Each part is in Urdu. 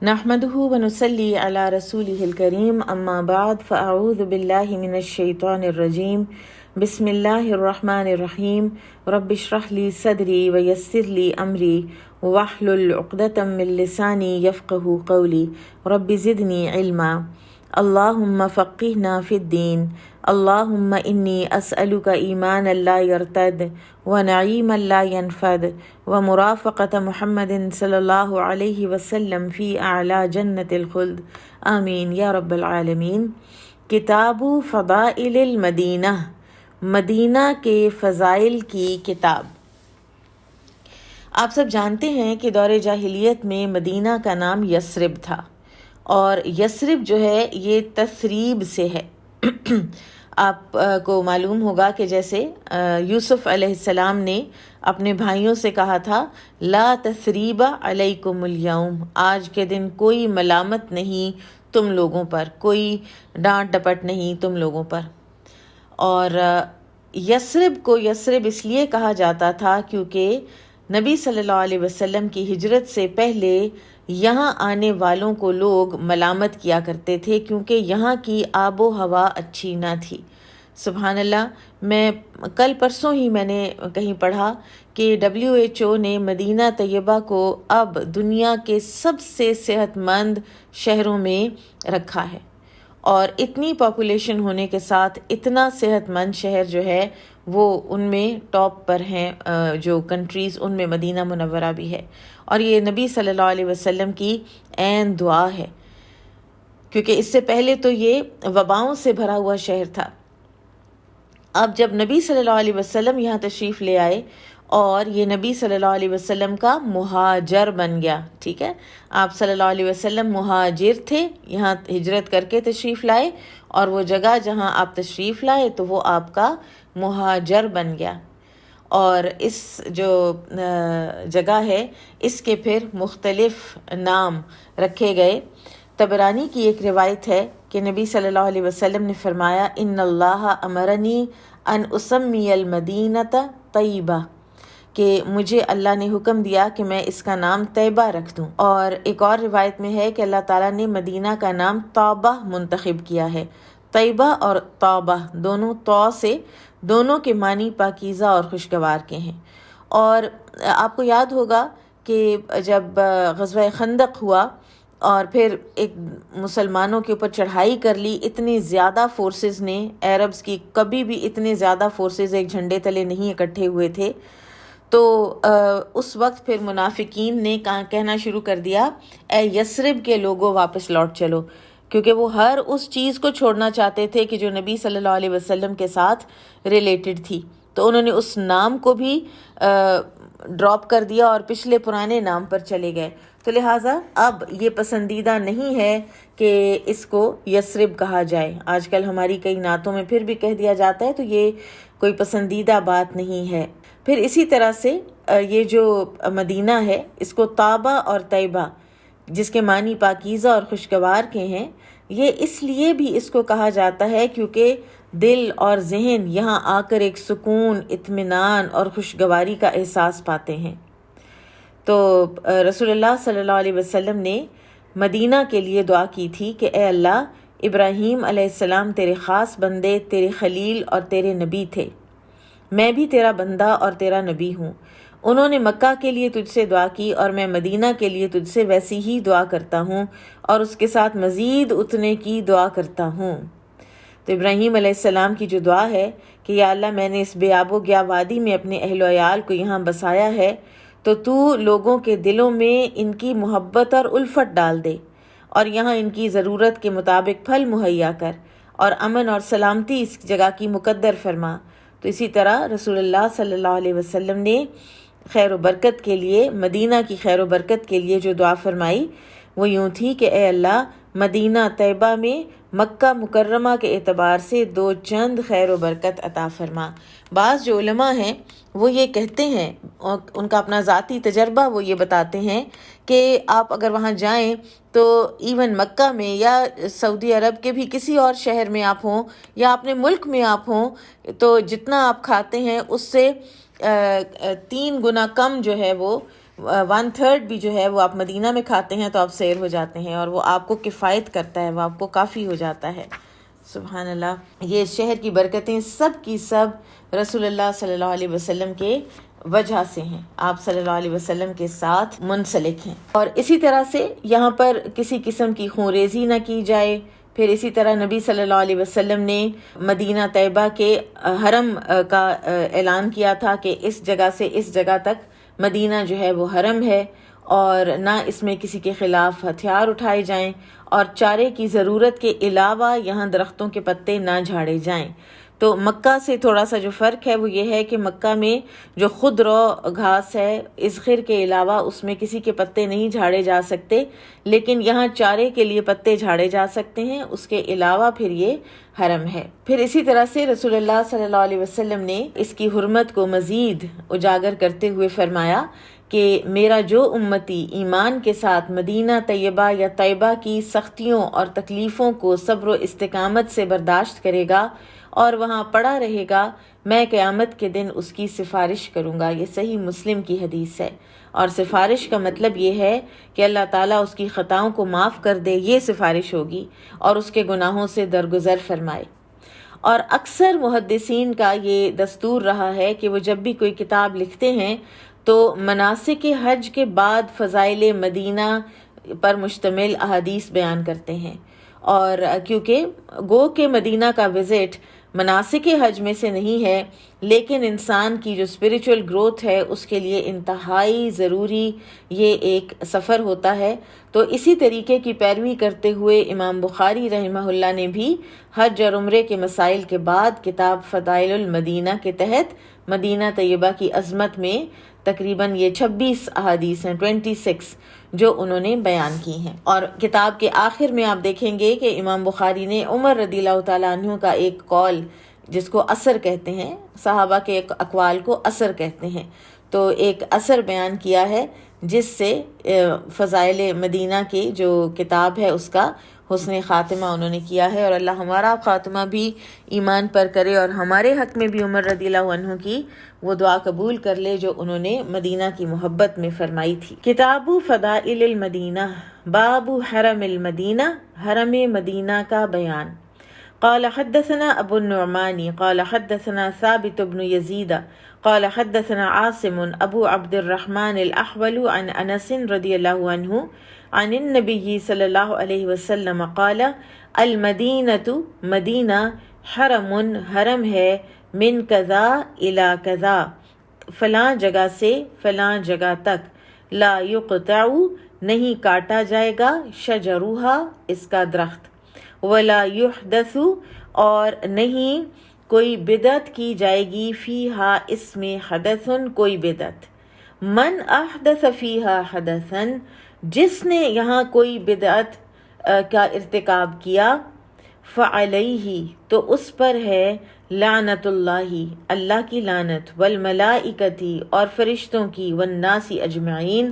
نحمده ونصلي على رسوله الكريم اما بعد فاعوذ بالله من الشيطان الرجيم بسم الله الرحمن الرحيم رب اشرح لي صدري ويسر لي امري واحلل عقدة من لساني يفقهوا قولي رب زدني علما اللهم فقهنا في الدين اللهم إني أسألك إيمانا لا يرتد ونعيما لا ينفد ومرافقة محمد صلی اللہ علیہ وسلم فی اعلی جنت الخلد آمین یا رب العالمین۔ کتاب فضائل المدینہ، مدینہ کے فضائل کی کتاب۔ آپ سب جانتے ہیں کہ دور جاہلیت میں مدینہ کا نام یثرب تھا، اور یثرب جو ہے یہ تثریب سے ہے۔ آپ کو معلوم ہوگا کہ جیسے یوسف علیہ السلام نے اپنے بھائیوں سے کہا تھا لا تثریب علیکم الیوم، آج کے دن کوئی ملامت نہیں تم لوگوں پر، کوئی ڈانٹ ڈپٹ نہیں تم لوگوں پر۔ اور یثرب کو یثرب اس لیے کہا جاتا تھا کیونکہ نبی صلی اللہ علیہ وسلم کی ہجرت سے پہلے یہاں آنے والوں کو لوگ ملامت کیا کرتے تھے کیونکہ یہاں کی آب و ہوا اچھی نہ تھی۔ سبحان اللہ، میں کل پرسوں ہی میں نے کہیں پڑھا کہ WHO نے مدینہ طیبہ کو اب دنیا کے سب سے صحت مند شہروں میں رکھا ہے، اور اتنی پاپولیشن ہونے کے ساتھ اتنا صحت مند شہر جو ہے وہ ان میں ٹاپ پر ہیں، جو کنٹریز ان میں مدینہ منورہ بھی ہے۔ اور یہ نبی صلی اللہ علیہ وسلم کی عین دعا ہے، کیونکہ اس سے پہلے تو یہ وباؤں سے بھرا ہوا شہر تھا۔ اب جب نبی صلی اللہ علیہ وسلم یہاں تشریف لے آئے اور یہ نبی صلی اللہ علیہ وسلم کا مہاجر بن گیا، ٹھیک ہے، آپ صلی اللہ علیہ وسلم مہاجر تھے، یہاں ہجرت کر کے تشریف لائے، اور وہ جگہ جہاں آپ تشریف لائے تو وہ آپ کا مہاجر بن گیا۔ اور اس جو جگہ ہے اس کے پھر مختلف نام رکھے گئے۔ طبرانی کی ایک روایت ہے کہ نبی صلی اللہ علیہ وسلم نے فرمایا ان اللہ امرنی ان اسمی المدینۃ طیبہ، کہ مجھے اللہ نے حکم دیا کہ میں اس کا نام طیبہ رکھ دوں۔ اور ایک اور روایت میں ہے کہ اللہ تعالیٰ نے مدینہ کا نام طابہ منتخب کیا ہے۔ طیبہ اور طابہ دونوں تو سے، دونوں کے معنی پاکیزہ اور خوشگوار کے ہیں۔ اور آپ کو یاد ہوگا کہ جب غزوہ خندق ہوا اور پھر ایک مسلمانوں کے اوپر چڑھائی کر لی، اتنی زیادہ فورسز نے، عربز کی کبھی بھی اتنے زیادہ فورسز ایک جھنڈے تلے نہیں اکٹھے ہوئے تھے، تو اس وقت پھر منافقین نے کہنا شروع کر دیا اے یثرب کے لوگوں واپس لوٹ چلو، کیونکہ وہ ہر اس چیز کو چھوڑنا چاہتے تھے کہ جو نبی صلی اللہ علیہ وسلم کے ساتھ ریلیٹڈ تھی، تو انہوں نے اس نام کو بھی ڈراپ کر دیا اور پچھلے پرانے نام پر چلے گئے۔ تو لہٰذا اب یہ پسندیدہ نہیں ہے کہ اس کو یثرب کہا جائے۔ آج کل ہماری کئی نعتوں میں پھر بھی کہہ دیا جاتا ہے، تو یہ کوئی پسندیدہ بات نہیں ہے۔ پھر اسی طرح سے یہ جو مدینہ ہے اس کو طابہ اور طیبہ، جس کے معنی پاکیزہ اور خوشگوار کے ہیں، یہ اس لیے بھی اس کو کہا جاتا ہے کیونکہ دل اور ذہن یہاں آ کر ایک سکون، اطمینان اور خوشگواری کا احساس پاتے ہیں۔ تو رسول اللہ صلی اللہ علیہ وسلم نے مدینہ کے لیے دعا کی تھی کہ اے اللہ، ابراہیم علیہ السلام تیرے خاص بندے، تیرے خلیل اور تیرے نبی تھے، میں بھی تیرا بندہ اور تیرا نبی ہوں۔ انہوں نے مکہ کے لیے تجھ سے دعا کی اور میں مدینہ کے لیے تجھ سے ویسی ہی دعا کرتا ہوں اور اس کے ساتھ مزید اتنے کی دعا کرتا ہوں۔ تو ابراہیم علیہ السلام کی جو دعا ہے کہ یا اللہ، میں نے اس بے آب و گیا وادی میں اپنے اہل و عیال کو یہاں بسایا ہے، تو لوگوں کے دلوں میں ان کی محبت اور الفت ڈال دے، اور یہاں ان کی ضرورت کے مطابق پھل مہیا کر، اور امن اور سلامتی اس جگہ کی مقدر فرما۔ تو اسی طرح رسول اللہ صلی اللہ علیہ وسلم نے خیر و برکت کے لیے، مدینہ کی خیر و برکت کے لیے جو دعا فرمائی وہ یوں تھی کہ اے اللہ، مدینہ طیبہ میں مکہ مکرمہ کے اعتبار سے دو چند خیر و برکت عطا فرما۔ بعض جو علماء ہیں وہ یہ کہتے ہیں، اور ان کا اپنا ذاتی تجربہ وہ یہ بتاتے ہیں کہ آپ اگر وہاں جائیں تو ایون مکہ میں یا سعودی عرب کے بھی کسی اور شہر میں آپ ہوں یا اپنے ملک میں آپ ہوں، تو جتنا آپ کھاتے ہیں اس سے 3 گنا کم جو ہے وہ 1/3 بھی جو ہے وہ آپ مدینہ میں کھاتے ہیں تو آپ سیر ہو جاتے ہیں، اور وہ آپ کو کفایت کرتا ہے، وہ آپ کو کافی ہو جاتا ہے۔ سبحان اللہ، یہ شہر کی برکتیں سب کی سب رسول اللہ صلی اللہ علیہ وسلم کے وجہ سے ہیں، آپ صلی اللہ علیہ وسلم کے ساتھ منسلک ہیں۔ اور اسی طرح سے یہاں پر کسی قسم کی خونریزی نہ کی جائے۔ پھر اسی طرح نبی صلی اللہ علیہ وسلم نے مدینہ طیبہ کے حرم کا اعلان کیا تھا کہ اس جگہ سے اس جگہ تک مدینہ جو ہے وہ حرم ہے، اور نہ اس میں کسی کے خلاف ہتھیار اٹھائے جائیں، اور چارے کی ضرورت کے علاوہ یہاں درختوں کے پتے نہ جھاڑے جائیں۔ تو مکہ سے تھوڑا سا جو فرق ہے وہ یہ ہے کہ مکہ میں جو خود رو گھاس ہے، اذخر کے علاوہ اس میں کسی کے پتے نہیں جھاڑے جا سکتے، لیکن یہاں چارے کے لیے پتے جھاڑے جا سکتے ہیں، اس کے علاوہ پھر یہ حرم ہے۔ پھر اسی طرح سے رسول اللہ صلی اللہ علیہ وسلم نے اس کی حرمت کو مزید اجاگر کرتے ہوئے فرمایا کہ میرا جو امتی ایمان کے ساتھ مدینہ طیبہ یا طیبہ کی سختیوں اور تکلیفوں کو صبر و استقامت سے برداشت کرے گا اور وہاں پڑا رہے گا، میں قیامت کے دن اس کی سفارش کروں گا۔ یہ صحیح مسلم کی حدیث ہے، اور سفارش کا مطلب یہ ہے کہ اللہ تعالیٰ اس کی خطاؤں کو معاف کر دے، یہ سفارش ہوگی، اور اس کے گناہوں سے درگزر فرمائے۔ اور اکثر محدثین کا یہ دستور رہا ہے کہ وہ جب بھی کوئی کتاب لکھتے ہیں تو مناسک حج کے بعد فضائل مدینہ پر مشتمل احادیث بیان کرتے ہیں، اور کیونکہ گو کہ مدینہ کا وزٹ مناسک حج میں سے نہیں ہے، لیکن انسان کی جو اسپریچول گروتھ ہے اس کے لیے انتہائی ضروری یہ ایک سفر ہوتا ہے۔ تو اسی طریقے کی پیروی کرتے ہوئے امام بخاری رحمہ اللہ نے بھی حج اور عمرے کے مسائل کے بعد کتاب فضائل المدینہ کے تحت مدینہ طیبہ کی عظمت میں تقریباً یہ 26 احادیث ہیں، 26 جو انہوں نے بیان کی ہیں۔ اور کتاب کے آخر میں آپ دیکھیں گے کہ امام بخاری نے عمر رضی اللہ تعالیٰ عنہ کا ایک قول، جس کو اثر کہتے ہیں، صحابہ کے ایک اقوال کو اثر کہتے ہیں، تو ایک اثر بیان کیا ہے جس سے فضائل مدینہ کی جو کتاب ہے اس کا حسن خاتمہ انہوں نے کیا ہے۔ اور اللہ ہمارا خاتمہ بھی ایمان پر کرے، اور ہمارے حق میں بھی عمر رضی اللہ عنہ کی وہ دعا قبول کر لے جو انہوں نے مدینہ کی محبت میں فرمائی تھی۔ کتاب فضائل المدینہ، باب حرم المدینہ، حرم مدینہ کا بیان۔ قال حدثنا ابو النعمان قال حدثنا ثابت بن يزيد قال حدثنا عاصم ابو عبد الرحمن الاحول عن انس رضی اللہ عنہ عن النبی صلی اللہ علیہ وسلم قال المدینۃ، مدینہ حرم، حرم ہے، من کذا الی کذا، فلاں جگہ سے فلاں جگہ تک، لا یقطع، نہیں کاٹا جائے گا، شجرھا، اس کا درخت، ولا یحدث، اور نہیں کوئی بدعت کی جائے گی، فیہا، اس میں، حدث، کوئی بدعت، من احدث فیہا حدثا، جس نے یہاں کوئی بدعت کا ارتکاب کیا، فعلیہ، تو اس پر ہے، لعنت اللہ، اللہ کی لعنت، والملائکتی، اور فرشتوں کی، والناس اجمعین،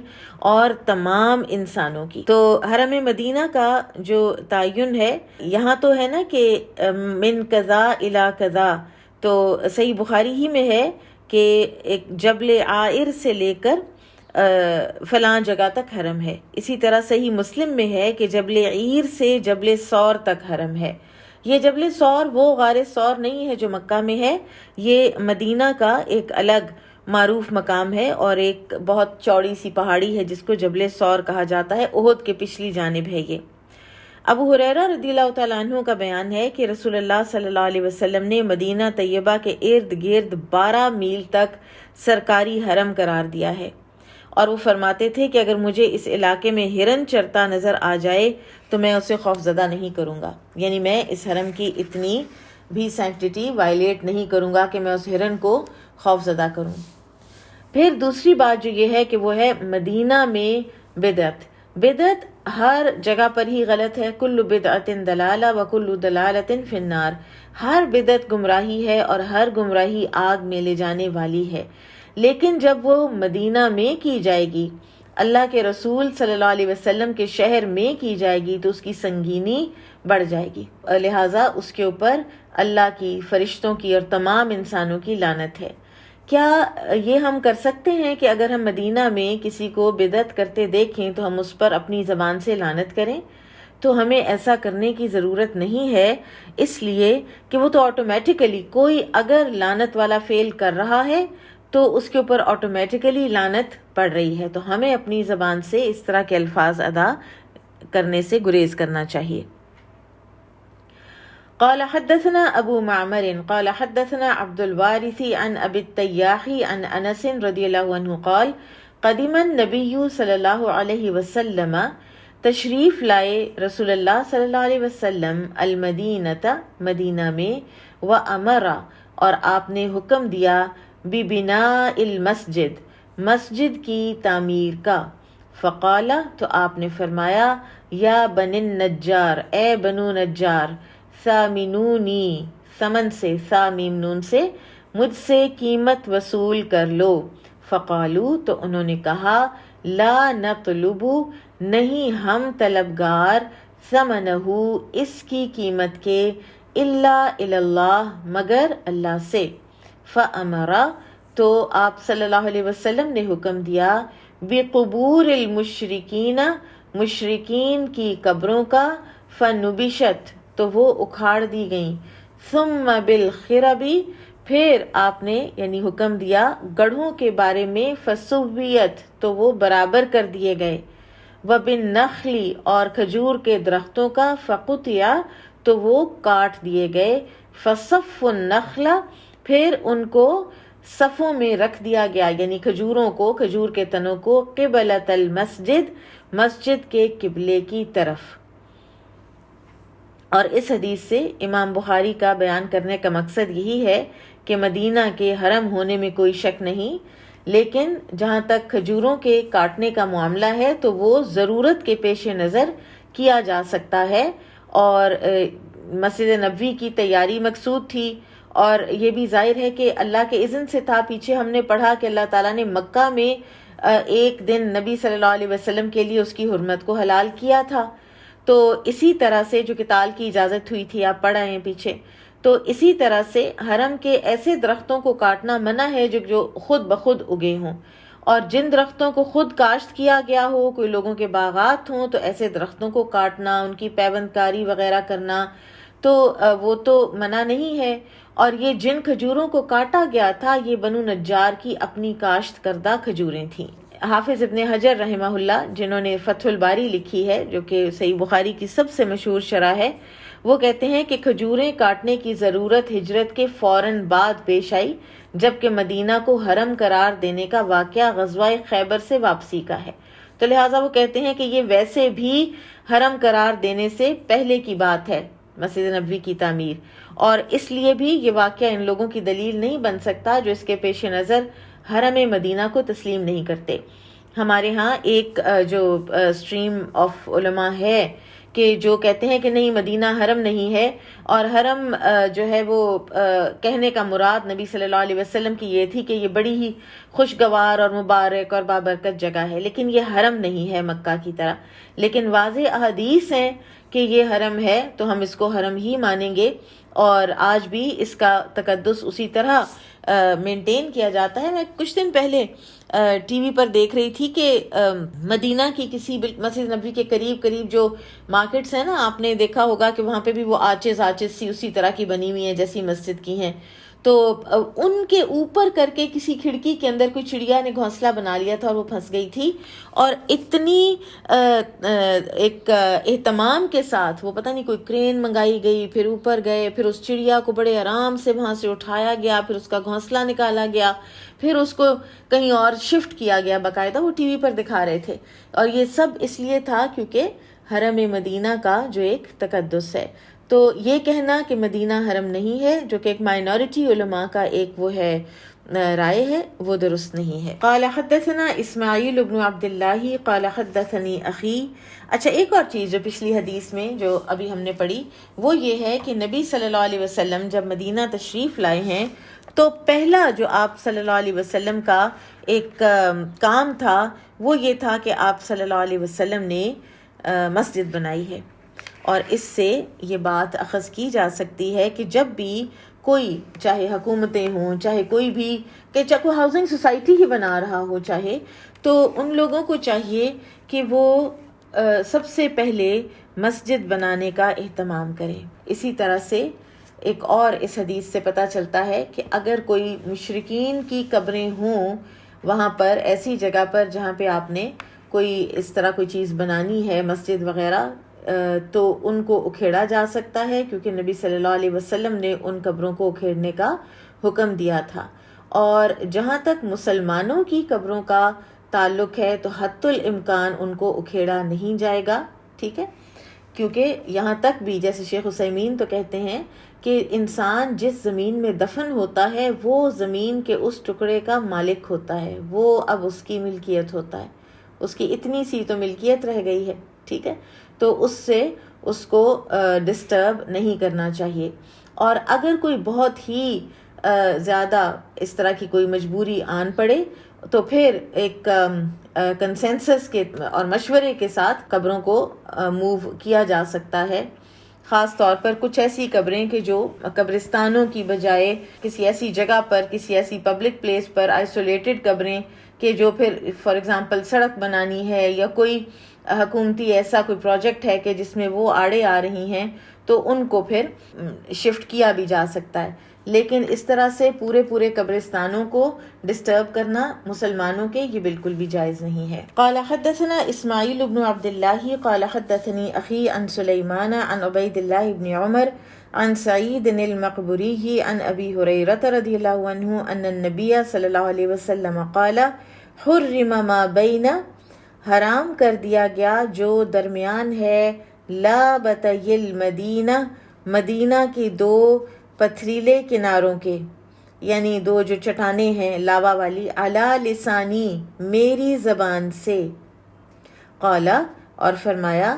اور تمام انسانوں کی۔ تو حرم مدینہ کا جو تعین ہے یہاں تو ہے نا کہ من کذا الی کذا، تو صحیح بخاری ہی میں ہے کہ ایک جبل عائر سے لے کر فلاں جگہ تک حرم ہے۔ اسی طرح صحیح مسلم میں ہے کہ جبل عیر سے جبل سور تک حرم ہے۔ یہ جبل سور وہ غار سور نہیں ہے جو مکہ میں ہے، یہ مدینہ کا ایک الگ معروف مقام ہے، اور ایک بہت چوڑی سی پہاڑی ہے جس کو جبل سور کہا جاتا ہے، احد کے پچھلی جانب ہے یہ۔ ابو ہریرہ رضی اللہ تعالیٰ عنہ کا بیان ہے کہ رسول اللہ صلی اللہ علیہ وسلم نے مدینہ طیبہ کے ارد گرد 12 میل تک سرکاری حرم قرار دیا ہے، اور وہ فرماتے تھے کہ اگر مجھے اس علاقے میں ہرن چرتا نظر آ جائے تو میں اسے خوف زدہ نہیں کروں گا، یعنی میں اس حرم کی اتنی بھی سینکٹیٹی وائلیٹ نہیں کروں گا کہ میں اس ہرن کو خوف زدہ کروں۔ پھر دوسری بات جو یہ ہے کہ وہ ہے مدینہ میں بدعت۔ بدعت ہر جگہ پر ہی غلط ہے، کل بدعت دلالہ وکل دلالت فی النار، ہر بدعت گمراہی ہے اور ہر گمراہی آگ میں لے جانے والی ہے، لیکن جب وہ مدینہ میں کی جائے گی، اللہ کے رسول صلی اللہ علیہ وسلم کے شہر میں کی جائے گی، تو اس کی سنگینی بڑھ جائے گی، لہٰذا اس کے اوپر اللہ کی، فرشتوں کی اور تمام انسانوں کی لعنت ہے۔ کیا یہ ہم کر سکتے ہیں کہ اگر ہم مدینہ میں کسی کو بدعت کرتے دیکھیں تو ہم اس پر اپنی زبان سے لعنت کریں؟ تو ہمیں ایسا کرنے کی ضرورت نہیں ہے، اس لیے کہ وہ تو آٹومیٹیکلی کوئی اگر لعنت والا فعل کر رہا ہے تو اس کے اوپر آٹومیٹیکلی لعنت پڑ رہی ہے، تو ہمیں اپنی زبان سے اس طرح کے الفاظ ادا کرنے سے گریز کرنا چاہیے۔ قال حدثنا ابو معمر قال حدثنا عبد الوارث عن ابي التياح عن انس رضی اللہ عنہ قال قدم النبی صلی اللہ علیہ وسلم، تشریف لائے رسول اللہ صلی اللہ علیہ وسلم المدینۃ، مدینہ میں، وامر، اور آپ نے حکم دیا، ببناء المسجد، مسجد کی تعمیر کا، فقال، تو آپ نے فرمایا، یا بنی النجار، اے بنو نجار، ثامنونی، سمن سے، ثامیم نون سے، مجھ سے قیمت وصول کر لو۔ فقالو، تو انہوں نے کہا، لا نطلب، نہیں ہم طلبگار، ثمنہ، اس کی قیمت کے، الا الی اللہ، مگر اللہ سے۔ فامر، تو آپ صلی اللہ علیہ وسلم نے حکم دیا، بقبور المشرکین، مشرکین کی قبروں کا، فنبشت، تو وہ اکھاڑ دی گئیں، ثم بالخرب، پھر آپ نے یعنی حکم دیا گڑھوں کے بارے میں، فسویت، تو وہ برابر کر دیے گئے، وبالنخل، اور کھجور کے درختوں کا، فقطع، تو وہ کاٹ دیے گئے، فصف النخل، پھر ان کو صفوں میں رکھ دیا گیا، یعنی کھجوروں کو، کھجور کے تنوں کو، قبلۃ المسجد، مسجد کے قبلے کی طرف۔ اور اس حدیث سے امام بخاری کا بیان کرنے کا مقصد یہی ہے کہ مدینہ کے حرم ہونے میں کوئی شک نہیں، لیکن جہاں تک کھجوروں کے کاٹنے کا معاملہ ہے تو وہ ضرورت کے پیش نظر کیا جا سکتا ہے، اور مسجد نبوی کی تیاری مقصود تھی، اور یہ بھی ظاہر ہے کہ اللہ کے اذن سے تھا۔ پیچھے ہم نے پڑھا کہ اللہ تعالیٰ نے مکہ میں ایک دن نبی صلی اللہ علیہ وسلم کے لیے اس کی حرمت کو حلال کیا تھا، تو اسی طرح سے جو قتال کی اجازت ہوئی تھی، آپ پڑھ آئے ہیں پیچھے، تو اسی طرح سے حرم کے ایسے درختوں کو کاٹنا منع ہے جو خود بخود اگے ہوں، اور جن درختوں کو خود کاشت کیا گیا ہو، کوئی لوگوں کے باغات ہوں، تو ایسے درختوں کو کاٹنا، ان کی پیوند کاری وغیرہ کرنا، تو وہ تو منع نہیں ہے۔ اور یہ جن کھجوروں کو کاٹا گیا تھا، یہ بنو نجار کی اپنی کاشت کردہ کھجوریں تھیں۔ حافظ ابن حجر رحمہ اللہ، جنہوں نے فتح الباری لکھی ہے جو کہ صحیح بخاری کی سب سے مشہور شرح ہے، وہ کہتے ہیں کہ کھجوریں کاٹنے کی ضرورت ہجرت کے فوراً بعد پیش آئی، جبکہ مدینہ کو حرم قرار دینے کا واقعہ غزوہ خیبر سے واپسی کا ہے، تو لہٰذا وہ کہتے ہیں کہ یہ ویسے بھی حرم قرار دینے سے پہلے کی بات ہے، مسجد نبوی کی تعمیر، اور اس لیے بھی یہ واقعہ ان لوگوں کی دلیل نہیں بن سکتا جو اس کے پیش نظر حرم مدینہ کو تسلیم نہیں کرتے۔ ہمارے ہاں ایک جو اسٹریم آف علماء ہے کہ جو کہتے ہیں کہ نہیں، مدینہ حرم نہیں ہے، اور حرم جو ہے وہ کہنے کا مراد نبی صلی اللہ علیہ وسلم کی یہ تھی کہ یہ بڑی ہی خوشگوار اور مبارک اور بابرکت جگہ ہے، لیکن یہ حرم نہیں ہے مکہ کی طرح، لیکن واضح احادیث ہیں کہ یہ حرم ہے، تو ہم اس کو حرم ہی مانیں گے، اور آج بھی اس کا تقدس اسی طرح مینٹین کیا جاتا ہے۔ میں کچھ دن پہلے ٹی وی پر دیکھ رہی تھی کہ مدینہ کی کسی مسجد نبوی کے قریب جو مارکیٹس ہیں نا، آپ نے دیکھا ہوگا کہ وہاں پہ بھی وہ آرچز سی اسی طرح کی بنی ہوئی ہیں جیسی مسجد کی ہیں، تو ان کے اوپر کر کے کسی کھڑکی کے اندر کوئی چڑیا نے گھونسلہ بنا لیا تھا اور وہ پھنس گئی تھی، اور اتنی ایک اہتمام کے ساتھ وہ پتہ نہیں کوئی کرین منگائی گئی، پھر اوپر گئے، پھر اس چڑیا کو بڑے آرام سے وہاں سے اٹھایا گیا، پھر اس کا گھونسلہ نکالا گیا، پھر اس کو کہیں اور شفٹ کیا گیا، باقاعدہ وہ ٹی وی پر دکھا رہے تھے، اور یہ سب اس لیے تھا کیونکہ حرم مدینہ کا جو ایک تقدس ہے۔ تو یہ کہنا کہ مدینہ حرم نہیں ہے، جو کہ ایک مائنورٹی علماء کا ایک وہ ہے رائے ہے، وہ درست نہیں ہے۔ قال حدثنا اسماعیل بن عبد اللہ قال حدثنی اخی۔ اچھا، ایک اور چیز جو پچھلی حدیث میں جو ابھی ہم نے پڑھی وہ یہ ہے کہ نبی صلی اللہ علیہ وسلم جب مدینہ تشریف لائے ہیں تو پہلا جو آپ صلی اللہ علیہ وسلم کا ایک کام تھا وہ یہ تھا کہ آپ صلی اللہ علیہ وسلم نے مسجد بنائی ہے، اور اس سے یہ بات اخذ کی جا سکتی ہے کہ جب بھی کوئی چاہے حکومتیں ہوں، چاہے کوئی بھی کہ چاہے کوئی ہاؤسنگ سوسائٹی ہی بنا رہا ہو چاہے، تو ان لوگوں کو چاہیے کہ وہ سب سے پہلے مسجد بنانے کا اہتمام کریں۔ اسی طرح سے ایک اور اس حدیث سے پتہ چلتا ہے کہ اگر کوئی مشرکین کی قبریں ہوں وہاں پر، ایسی جگہ پر جہاں پہ آپ نے کوئی اس طرح کوئی چیز بنانی ہے، مسجد وغیرہ، تو ان کو اکھیڑا جا سکتا ہے، کیونکہ نبی صلی اللہ علیہ وسلم نے ان قبروں کو اکھیڑنے کا حکم دیا تھا۔ اور جہاں تک مسلمانوں کی قبروں کا تعلق ہے تو حتی الامکان ان کو اکھیڑا نہیں جائے گا، ٹھیک ہے، کیونکہ یہاں تک بھی جیسے شیخ عثیمین تو کہتے ہیں کہ انسان جس زمین میں دفن ہوتا ہے وہ زمین کے اس ٹکڑے کا مالک ہوتا ہے، وہ اب اس کی ملکیت ہوتا ہے، اس کی اتنی سی تو ملکیت رہ گئی ہے، ٹھیک ہے، تو اس سے اس کو ڈسٹرب نہیں کرنا چاہیے۔ اور اگر کوئی بہت ہی زیادہ اس طرح کی کوئی مجبوری آن پڑے تو پھر ایک کنسنسس کے اور مشورے کے ساتھ قبروں کو موو کیا جا سکتا ہے، خاص طور پر کچھ ایسی قبریں کہ جو قبرستانوں کی بجائے کسی ایسی جگہ پر، کسی ایسی پبلک پلیس پر آئسولیٹڈ قبریں کہ جو پھر فار ایگزامپل سڑک بنانی ہے یا کوئی حکومتی ایسا کوئی پروجیکٹ ہے کہ جس میں وہ آڑے آ رہی ہیں تو ان کو پھر شفٹ کیا بھی جا سکتا ہے، لیکن اس طرح سے پورے قبرستانوں کو ڈسٹرب کرنا مسلمانوں کے یہ بالکل بھی جائز نہیں ہے۔ قال حدثنا اسماعیل بن عبد اللہ قال حدثنی اخی عن سلیمان عن عبید اللہ بن عمر عن سعید المقبری عن ابی ہریرہ رضی اللہ عنہ ان النبی صلی اللہ علیہ وسلم قال حرم ما بین، حرام کر دیا گیا جو درمیان ہے لابطی المدینہ، مدینہ کی دو پتھریلے کناروں کے، یعنی دو جو چٹانیں ہیں لاوا والی، علی لسانی، میری زبان سے، قال، اور فرمایا،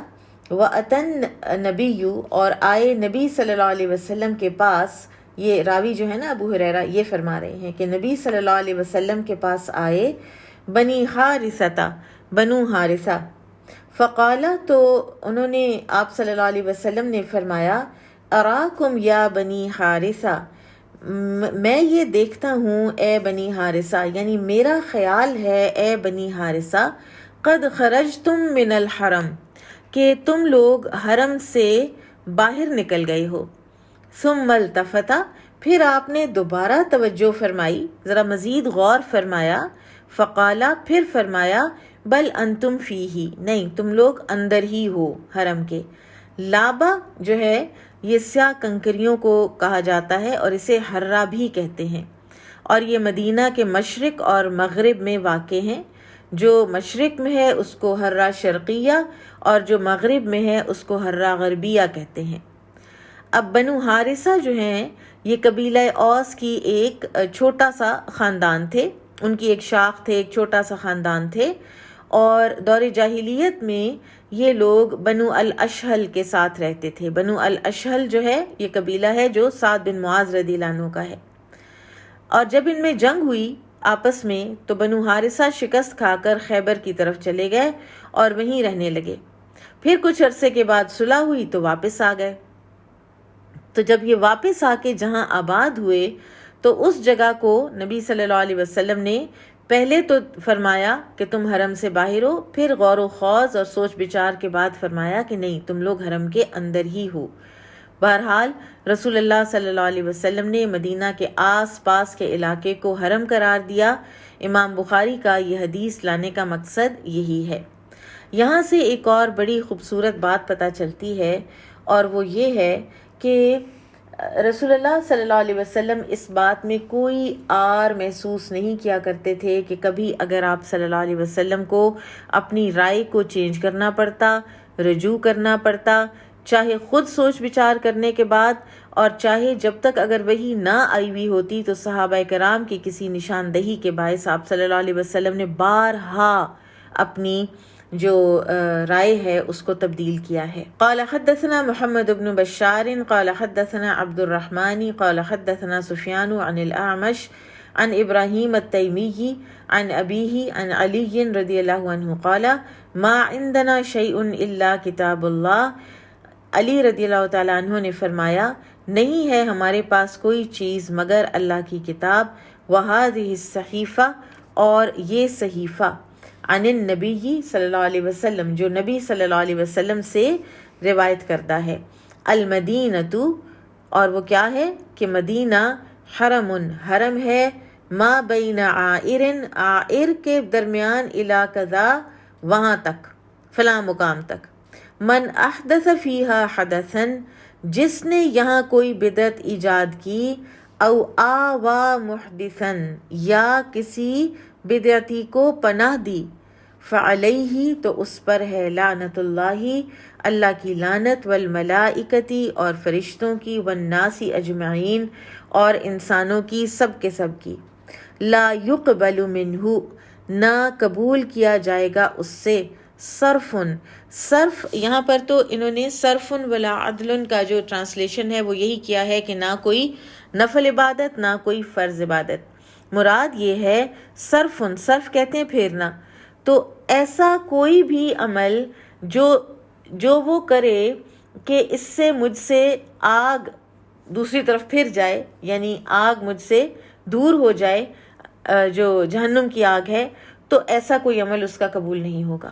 وَأَتَى النَّبِيُّ، اور آئے نبی صلی اللہ علیہ وسلم کے پاس، یہ راوی جو ہے نا ابو ہریرہ یہ فرما رہے ہیں کہ نبی صلی اللہ علیہ وسلم کے پاس آئے بنی حارثہ، بنو حارثہ، فقال، تو انہوں نے آپ صلی اللہ علیہ وسلم نے فرمایا، اراکم یا بنی حارثہ، میں یہ دیکھتا ہوں اے بنی حارثہ، یعنی میرا خیال ہے اے بنی حارثہ، قد خرجتم من الحرم، کہ تم لوگ حرم سے باہر نکل گئے ہو، ثم التفت، پھر آپ نے دوبارہ توجہ فرمائی، ذرا مزید غور فرمایا، فقالا، پھر فرمایا، بل انتم فیہ، نہیں تم لوگ اندر ہی ہو حرم کے۔ لابا جو ہے یہ سیاہ کنکریوں کو کہا جاتا ہے اور اسے حرہ بھی کہتے ہیں، اور یہ مدینہ کے مشرق اور مغرب میں واقع ہیں، جو مشرق میں ہے اس کو حرہ شرقیہ اور جو مغرب میں ہے اس کو حرہ غربیہ کہتے ہیں۔ اب بنو حارثہ جو ہیں یہ قبیلہ اوس کی ایک چھوٹا سا خاندان تھے، ان کی ایک شاخ تھے، ایک چھوٹا سا خاندان تھے، اور دور جاہلیت میں یہ لوگ بنو الاشہل کے ساتھ رہتے تھے۔ بنو الاشہل جو ہے یہ قبیلہ ہے جو سعد بن معاذ رضی اللہ عنہ کا ہے، اور جب ان میں جنگ ہوئی آپس میں تو بنو حارثہ شکست کھا کر خیبر کی طرف چلے گئے اور وہیں رہنے لگے، پھر کچھ عرصے کے بعد صلح ہوئی تو واپس آ گئے، تو جب یہ واپس آ کے جہاں آباد ہوئے تو اس جگہ کو نبی صلی اللہ علیہ وسلم نے پہلے تو فرمایا کہ تم حرم سے باہر ہو، پھر غور و خوض اور سوچ بچار کے بعد فرمایا کہ نہیں تم لوگ حرم کے اندر ہی ہو۔ بہرحال رسول اللہ صلی اللہ علیہ وسلم نے مدینہ کے آس پاس کے علاقے کو حرم قرار دیا۔ امام بخاری کا یہ حدیث لانے کا مقصد یہی ہے۔ یہاں سے ایک اور بڑی خوبصورت بات پتہ چلتی ہے، اور وہ یہ ہے کہ رسول اللہ صلی اللہ علیہ وسلم اس بات میں کوئی آر محسوس نہیں کیا کرتے تھے کہ کبھی اگر آپ صلی اللہ علیہ وسلم کو اپنی رائے کو چینج کرنا پڑتا، رجوع کرنا پڑتا، چاہے خود سوچ بچار کرنے کے بعد، اور چاہے جب تک اگر وہی نہ آئی ہوئی ہوتی تو صحابہ کرام کی کسی نشاندہی کے باعث آپ صلی اللہ علیہ وسلم نے بارہا اپنی جو رائے ہے اس کو تبدیل کیا ہے۔ قال حدثنا محمد بن بشار قال حدثنا عبد الرحمن قال حدثنا سفیان عن الاعمش عن ابراہیم التیمی عن ابیہ عن علی رضی اللہ عنہ قال ما عندنا شیء الا کتاب اللہ، علی رضی اللہ تعالیٰ عنہ نے فرمایا نہیں ہے ہمارے پاس کوئی چیز مگر اللہ کی کتاب، وَهَذِهِ الصَّحِیفَةُ اور یہ صحیفہ، عن النبی صلی اللہ علیہ وسلم جو نبی صلی اللہ علیہ وسلم سے روایت کردہ ہے، المدینۃ اور وہ کیا ہے کہ مدینہ، حرم حرم ہے، ما بین عائر عائر کے درمیان، الی کذا وہاں تک، فلاں مقام تک، من احدث فیہا حدثا جس نے یہاں کوئی بدعت ایجاد کی، او آوا محدثا یا کسی بدعتی کو پناہ دی، فعلیہ تو اس پر ہے لعنت اللہ اللہ کی لعنت، والملائکتی اور فرشتوں کی، والناس اجمعین اور انسانوں کی، سب کے سب کی، لا یقبل منہ نہ قبول کیا جائے گا اس سے، صرف یہاں پر تو انہوں نے صرف ولا عدل کا جو ٹرانسلیشن ہے وہ یہی کیا ہے کہ نہ کوئی نفل عبادت نہ کوئی فرض عبادت، مراد یہ ہے صرف کہتے ہیں پھیرنا، تو ایسا کوئی بھی عمل جو وہ کرے کہ اس سے مجھ سے آگ دوسری طرف پھر جائے، یعنی آگ مجھ سے دور ہو جائے، جو جہنم کی آگ ہے، تو ایسا کوئی عمل اس کا قبول نہیں ہوگا،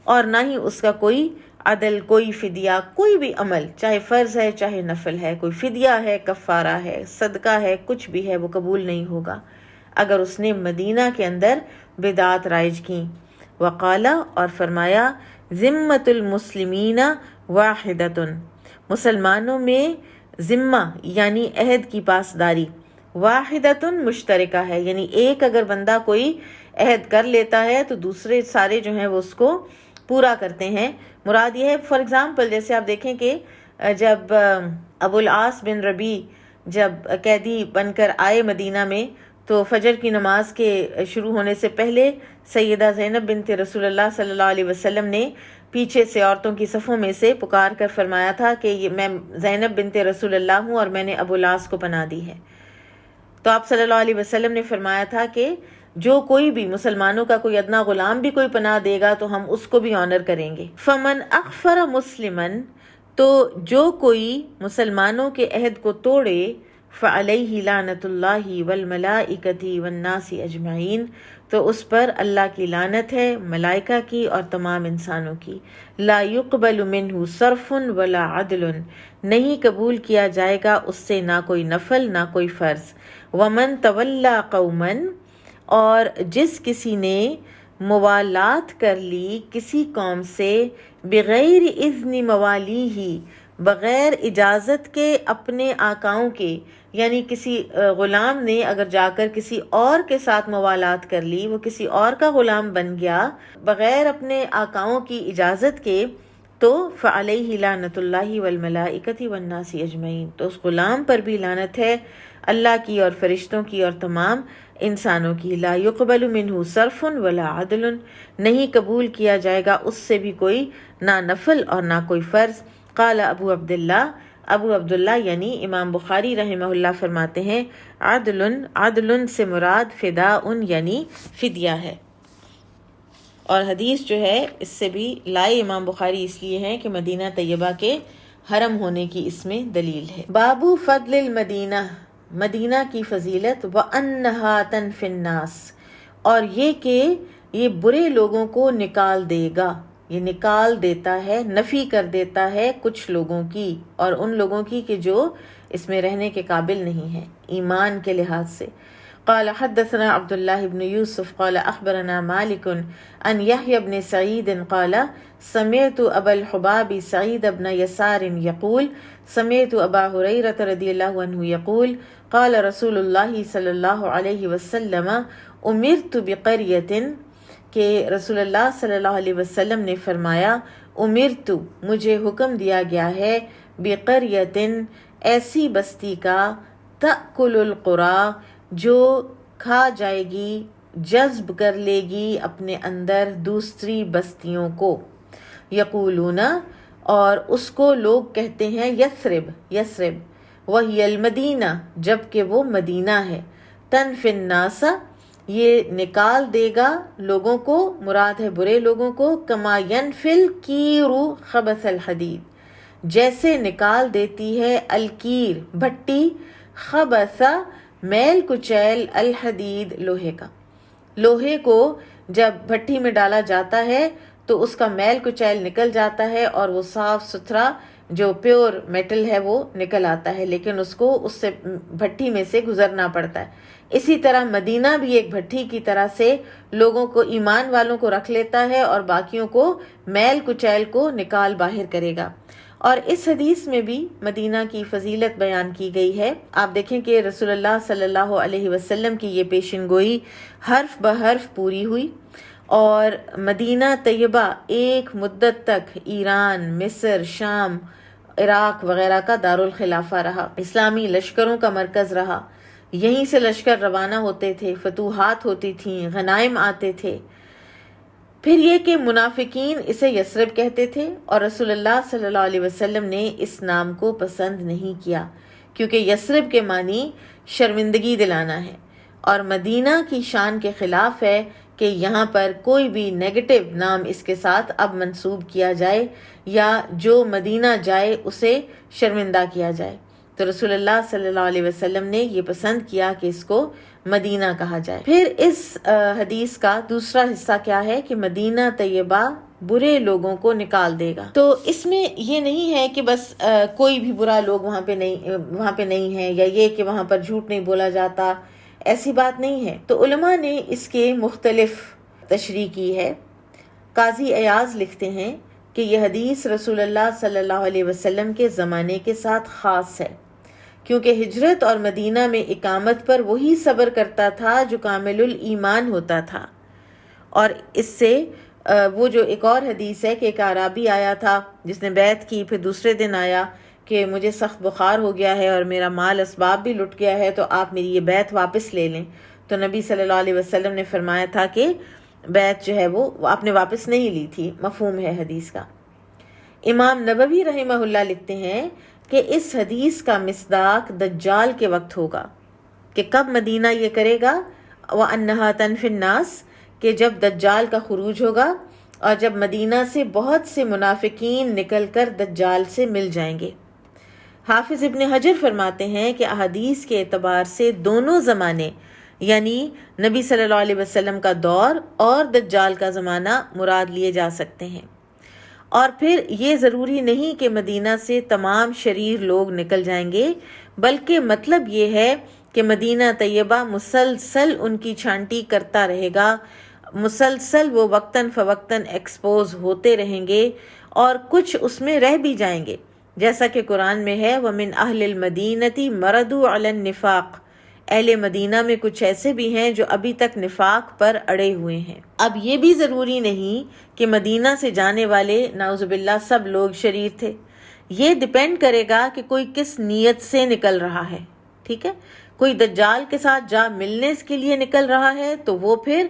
اور نہ ہی اس کا کوئی عدل، کوئی فدیہ، کوئی بھی عمل چاہے فرض ہے چاہے نفل ہے، کوئی فدیہ ہے، کفارہ ہے، صدقہ ہے، کچھ بھی ہے، وہ قبول نہیں ہوگا اگر اس نے مدینہ کے اندر بدعات رائج کی۔ وقالا اور فرمایا، ذمۃ المسلمین واحدۃ مسلمانوں میں ذمہ یعنی عہد کی پاسداری، واحدۃ مشترکہ ہے، یعنی ایک اگر بندہ کوئی عہد کر لیتا ہے تو دوسرے سارے جو ہیں وہ اس کو پورا کرتے ہیں، مراد یہ ہے فار ایگزامپل جیسے آپ دیکھیں کہ جب ابو العاص بن ربیع جب قیدی بن کر آئے مدینہ میں، تو فجر کی نماز کے شروع ہونے سے پہلے سیدہ زینب بنت رسول اللہ صلی اللہ علیہ وسلم نے پیچھے سے عورتوں کی صفوں میں سے پکار کر فرمایا تھا کہ میں زینب بنت رسول اللہ ہوں اور میں نے ابو العاص کو پناہ دی ہے، تو آپ صلی اللہ علیہ وسلم نے فرمایا تھا کہ جو کوئی بھی مسلمانوں کا کوئی ادنا غلام بھی کوئی پناہ دے گا تو ہم اس کو بھی آنر کریں گے۔ فمن اغفر مسلمن تو جو کوئی مسلمانوں کے عہد کو توڑے، فعلیہ لعنت اللہ والملائکۃ والناس اجمعین تو اس پر اللہ کی لعنت ہے، ملائکہ کی اور تمام انسانوں کی، لا یقبل منہ صرف ولا عدل نہیں قبول کیا جائے گا اس سے نہ کوئی نفل نہ کوئی فرض، ومن تولا قوما اور جس کسی نے موالات کر لی کسی قوم سے، بغیر اذن موالیہ بغیر اجازت کے اپنے آقاؤں کے، یعنی کسی غلام نے اگر جا کر کسی اور کے ساتھ موالات کر لی، وہ کسی اور کا غلام بن گیا بغیر اپنے آقاؤں کی اجازت کے، تو فعلیہ لعنت اللہ والملائکۃ والناس اجمعین تو اس غلام پر بھی لعنت ہے اللہ کی اور فرشتوں کی اور تمام انسانوں کی، لا یقبل منہ صرف ولا عدل نہیں قبول کیا جائے گا اس سے بھی کوئی نہ نفل اور نہ کوئی فرض۔ قال ابو عبداللہ یعنی امام بخاری رحمہ اللہ فرماتے ہیں، عدل سے مراد فداء یعنی فدیہ ہے، اور حدیث جو ہے اس سے بھی لائے امام بخاری اس لیے ہے کہ مدینہ طیبہ کے حرم ہونے کی اس میں دلیل ہے۔ باب فضل المدینہ مدینہ کی فضیلت، وَأَنَّهَا تَنْفِي النَّاسِ اور یہ کہ یہ برے لوگوں کو نکال دے گا، یہ نکال دیتا ہے، نفی کر دیتا ہے کچھ لوگوں کی اور ان لوگوں کی کہ جو اس میں رہنے کے قابل نہیں ہیں ایمان کے لحاظ سے۔ قال حدثنا عبد الله بن يوسف قال اخبرنا مالك عن يحيى بن سعيد قال سمعت ابا الحباب سعيد بن يسار يقول سمعت ابا هريرة رضي الله عنه يقول قال رسول الله صلی اللہ علیہ وسلم امرت بقریة کہ رسول اللہ صلی اللہ علیہ وسلم نے فرمایا، امرت مجھے حکم دیا گیا ہے، بقریة ایسی بستی کا، تأکل القرى جو کھا جائے گی، جذب کر لے گی اپنے اندر دوسری بستیوں کو، یقولون اور اس کو لوگ کہتے ہیں یثرب وہی المدینہ جبکہ وہ مدینہ ہے، تنفی الناس یہ نکال دے گا لوگوں کو، مراد ہے برے لوگوں کو، کما ینفل کیرو خبث الحدید جیسے نکال دیتی ہے الکیر بھٹی، خبثہ میل کچیل، الحدید لوہے کا۔ لوہے کو جب بھٹی میں ڈالا جاتا ہے تو اس کا میل کچیل نکل جاتا ہے اور وہ صاف ستھرا جو پیور میٹل ہے وہ نکل آتا ہے، لیکن اس کو اس سے بھٹی میں سے گزرنا پڑتا ہے۔ اسی طرح مدینہ بھی ایک بھٹی کی طرح سے لوگوں کو، ایمان والوں کو رکھ لیتا ہے اور باقیوں کو میل کچیل کو نکال باہر کرے گا۔ اور اس حدیث میں بھی مدینہ کی فضیلت بیان کی گئی ہے۔ آپ دیکھیں کہ رسول اللہ صلی اللہ علیہ وسلم کی یہ پیشن گوئی حرف بحرف پوری ہوئی، اور مدینہ طیبہ ایک مدت تک ایران، مصر، شام، عراق وغیرہ کا دارالخلافہ رہا، اسلامی لشکروں کا مرکز رہا۔ یہیں سے لشکر روانہ ہوتے تھے، فتوحات ہوتی تھیں، غنائم آتے تھے۔ پھر یہ کہ منافقین اسے یثرب کہتے تھے، اور رسول اللہ صلی اللہ علیہ وسلم نے اس نام کو پسند نہیں کیا، کیونکہ یثرب کے معنی شرمندگی دلانا ہے، اور مدینہ کی شان کے خلاف ہے کہ یہاں پر کوئی بھی نیگیٹو نام اس کے ساتھ اب منسوب کیا جائے یا جو مدینہ جائے اسے شرمندہ کیا جائے۔ تو رسول اللہ صلی اللہ علیہ وسلم نے یہ پسند کیا کہ اس کو مدینہ کہا جائے۔ پھر اس حدیث کا دوسرا حصہ کیا ہے کہ مدینہ طیبہ برے لوگوں کو نکال دے گا۔ تو اس میں یہ نہیں ہے کہ بس کوئی بھی برا لوگ وہاں پہ نہیں ہے، یا یہ کہ وہاں پر جھوٹ نہیں بولا جاتا، ایسی بات نہیں ہے۔ تو علماء نے اس کے مختلف تشریح کی ہے۔ قاضی ایاز لکھتے ہیں کہ یہ حدیث رسول اللہ صلی اللہ علیہ وسلم کے زمانے کے ساتھ خاص ہے، کیونکہ ہجرت اور مدینہ میں اقامت پر وہی صبر کرتا تھا جو کامل الایمان ہوتا تھا۔ اور اس سے وہ جو ایک اور حدیث ہے کہ ایک اعرابی آیا تھا جس نے بیعت کی، پھر دوسرے دن آیا کہ مجھے سخت بخار ہو گیا ہے اور میرا مال اسباب بھی لٹ گیا ہے، تو آپ میری یہ بیعت واپس لے لیں۔ تو نبی صلی اللہ علیہ وسلم نے فرمایا تھا کہ بیعت جو ہے وہ آپ نے واپس نہیں لی تھی، مفہوم ہے حدیث کا۔ امام نبوی رحمہ اللہ لکھتے ہیں کہ اس حدیث کا مصداق دجال کے وقت ہوگا، کہ کب مدینہ یہ کرے گا، وَأَنَّهَا تَنْفِي النَّاسِ، کہ جب دجال کا خروج ہوگا اور جب مدینہ سے بہت سے منافقین نکل کر دجال سے مل جائیں گے۔ حافظ ابن حجر فرماتے ہیں کہ احادیث کے اعتبار سے دونوں زمانے، یعنی نبی صلی اللہ علیہ وسلم کا دور اور دجال کا زمانہ مراد لیے جا سکتے ہیں۔ اور پھر یہ ضروری نہیں کہ مدینہ سے تمام شریر لوگ نکل جائیں گے، بلکہ مطلب یہ ہے کہ مدینہ طیبہ مسلسل ان کی چھانٹی کرتا رہے گا، مسلسل وہ وقتاً فوقتاً ایکسپوز ہوتے رہیں گے، اور کچھ اس میں رہ بھی جائیں گے، جیسا کہ قرآن میں ہے وَمِنْ أَهْلِ الْمَدِينَةِ مَرَدُوا عَلَى النِّفَاقِ، اہل مدینہ میں کچھ ایسے بھی ہیں جو ابھی تک نفاق پر اڑے ہوئے ہیں۔ اب یہ بھی ضروری نہیں کہ مدینہ سے جانے والے نعوذ باللہ سب لوگ شریر تھے، یہ ڈیپینڈ کرے گا کہ کوئی کس نیت سے نکل رہا ہے، ٹھیک ہے؟ کوئی دجال کے ساتھ جا ملنے کے لیے نکل رہا ہے تو وہ پھر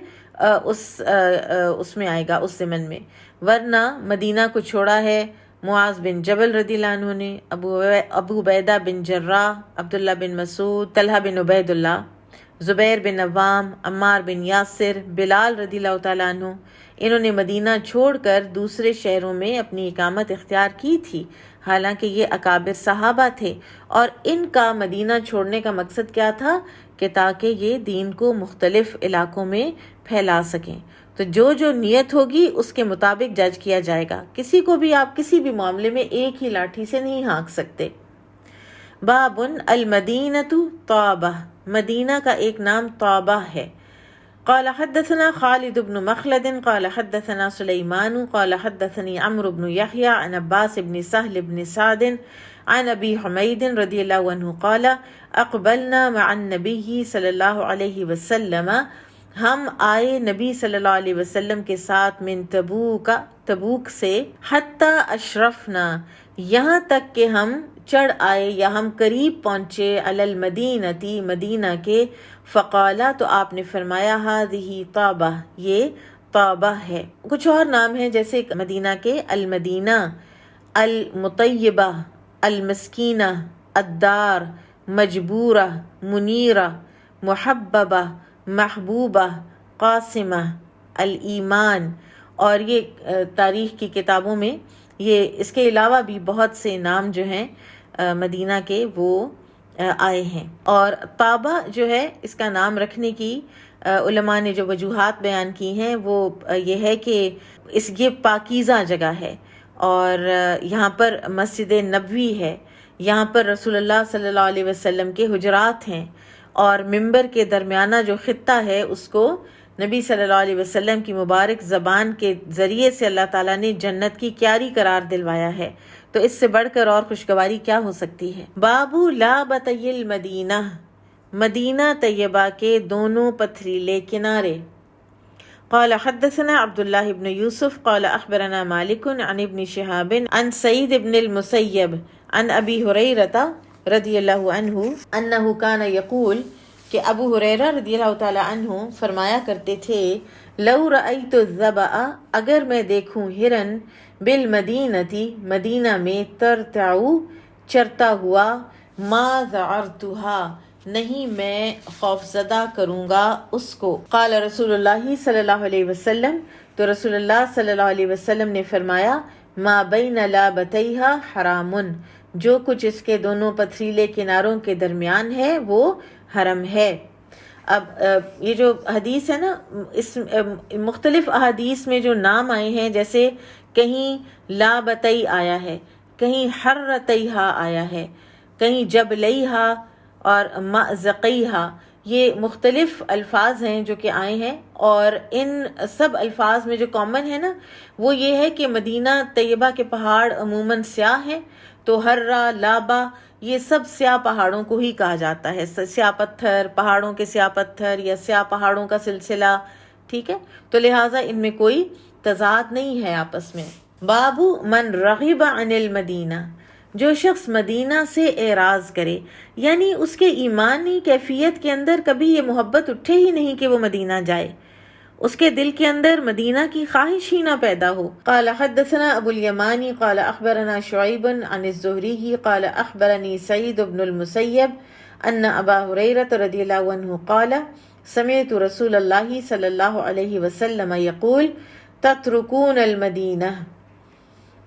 اس میں آئے گا، اس ضمن میں، ورنہ مدینہ کو چھوڑا ہے معاذ بن جبل رضی اللہ عنہ نے، ابو عبیدہ بن جراح، عبداللہ بن مسعود، طلحہ بن عبید اللہ، زبیر بن عوام، عمار بن یاسر، بلال رضی اللہ تعالیٰ عنہ، انہوں نے مدینہ چھوڑ کر دوسرے شہروں میں اپنی اقامت اختیار کی تھی، حالانکہ یہ اکابر صحابہ تھے، اور ان کا مدینہ چھوڑنے کا مقصد کیا تھا کہ تاکہ یہ دین کو مختلف علاقوں میں پھیلا سکیں۔ تو جو نیت ہوگی اس کے مطابق جج کیا جائے گا، کسی کو بھی آپ کسی بھی معاملے میں ایک ہی لاٹھی سے نہیں ہانک سکتے۔ باب المدینۃ طابہ، مدینہ کا ایک نام طابہ ہے۔ قال حدثنا خالد بن مخلد قال حدثنا سلیمان قال حدثني عمرو بن يحيى عن عباس بن سهل بن سعد عن ابي حميد رضي الله عنه قال اقبلنا مع النبي صلی اللہ علیہ وسلم، ہم آئے نبی صلی اللہ علیہ وسلم کے ساتھ من تبوک سے، حتی اشرفنا، یہاں تک کہ ہم چڑھ آئے یا ہم قریب پہنچے، علی المدینتی، مدینہ کے، فقالا، تو آپ نے فرمایا ہذہ طابہ، یہ طابہ ہے۔ کچھ اور نام ہیں جیسے مدینہ کے المدینہ، المطیبہ، المسکینہ، الدار، مجبورہ، منیرہ، محببہ، محبوبہ، قاسمہ، الایمان۔ اور یہ تاریخ کی کتابوں میں یہ اس کے علاوہ بھی بہت سے نام جو ہیں مدینہ کے وہ آئے ہیں. اور طابہ جو ہے اس کا نام رکھنے کی علماء نے جو وجوہات بیان کی ہیں وہ یہ ہے کہ یہ پاکیزہ جگہ ہے، اور یہاں پر مسجد نبوی ہے، یہاں پر رسول اللہ صلی اللہ علیہ وسلم کے حجرات ہیں، اور ممبر کے درمیانہ جو خطہ ہے اس کو نبی صلی اللہ علیہ وسلم کی مبارک زبان کے ذریعے سے اللہ تعالیٰ نے جنت کی کیاری قرار دلوایا ہے. تو اس سے بڑھ کر اور خوشگواری کیا ہو سکتی ہے. بابو لابطی المدینہ، مدینہ طیبہ کے دونوں پتھریلے کنارے. قال حدثنا عبد الله بن يوسف قال اخبرنا مالك عن ابن شهاب عن سعيد بن المسيب عن ابي هريرة رضی اللہ عنہ انه كان يقول کہ ابو ہریرہ رضی اللہ تعالی عنہ فرمایا کرتے تھے، لو رأیت الذبأ، اگر میں دیکھوں ہرن، بالمدینتی، مدینہ میں، ترتعو، چرتا ہوا، ما ذعرتها، نہیں میں خوفزدہ کروں گا اس کو. قال رسول اللہ صلی اللہ علیہ وسلم، تو رسول اللہ صلی اللہ علیہ وسلم نے فرمایا، ما بین لابتیہا حرام، جو کچھ اس کے دونوں پتھریلے کناروں کے درمیان ہے وہ حرم ہے. اب یہ جو حدیث ہے نا، اس مختلف احادیث میں جو نام آئے ہیں، جیسے کہیں لابتی آیا ہے، کہیں حرتیہا آیا ہے، کہیں جبلیہا اور مأزقیہا، یہ مختلف الفاظ ہیں جو کہ آئے ہیں، اور ان سب الفاظ میں جو کامن ہے نا وہ یہ ہے کہ مدینہ طیبہ کے پہاڑ عموماً سیاہ ہیں، تو ہرہ، لابا، یہ سب سیاہ پہاڑوں کو ہی کہا جاتا ہے، سیاہ پتھر، پہاڑوں کے سیاہ پتھر یا سیاہ پہاڑوں کا سلسلہ، ٹھیک ہے، تو لہٰذا ان میں کوئی تضاد نہیں ہے آپس میں. بابو من رغب عن المدینہ، جو شخص مدینہ سے اعراض کرے، یعنی اس کے ایمانی کیفیت کے اندر کبھی یہ محبت اٹھے ہی نہیں کہ وہ مدینہ جائے، اس کے دل کے اندر مدینہ کی خواہش ہی نہ پیدا ہو. قال حدثنا ابو الیمانی قال اخبرنا شعیب عن الزہری قال اخبرنی سعید بن المسیب ان ابا ہریرہ رضی اللہ عنہ قال سمعت رسول اللہ صلی اللہ علیہ وسلم یقول تترکون المدینہ،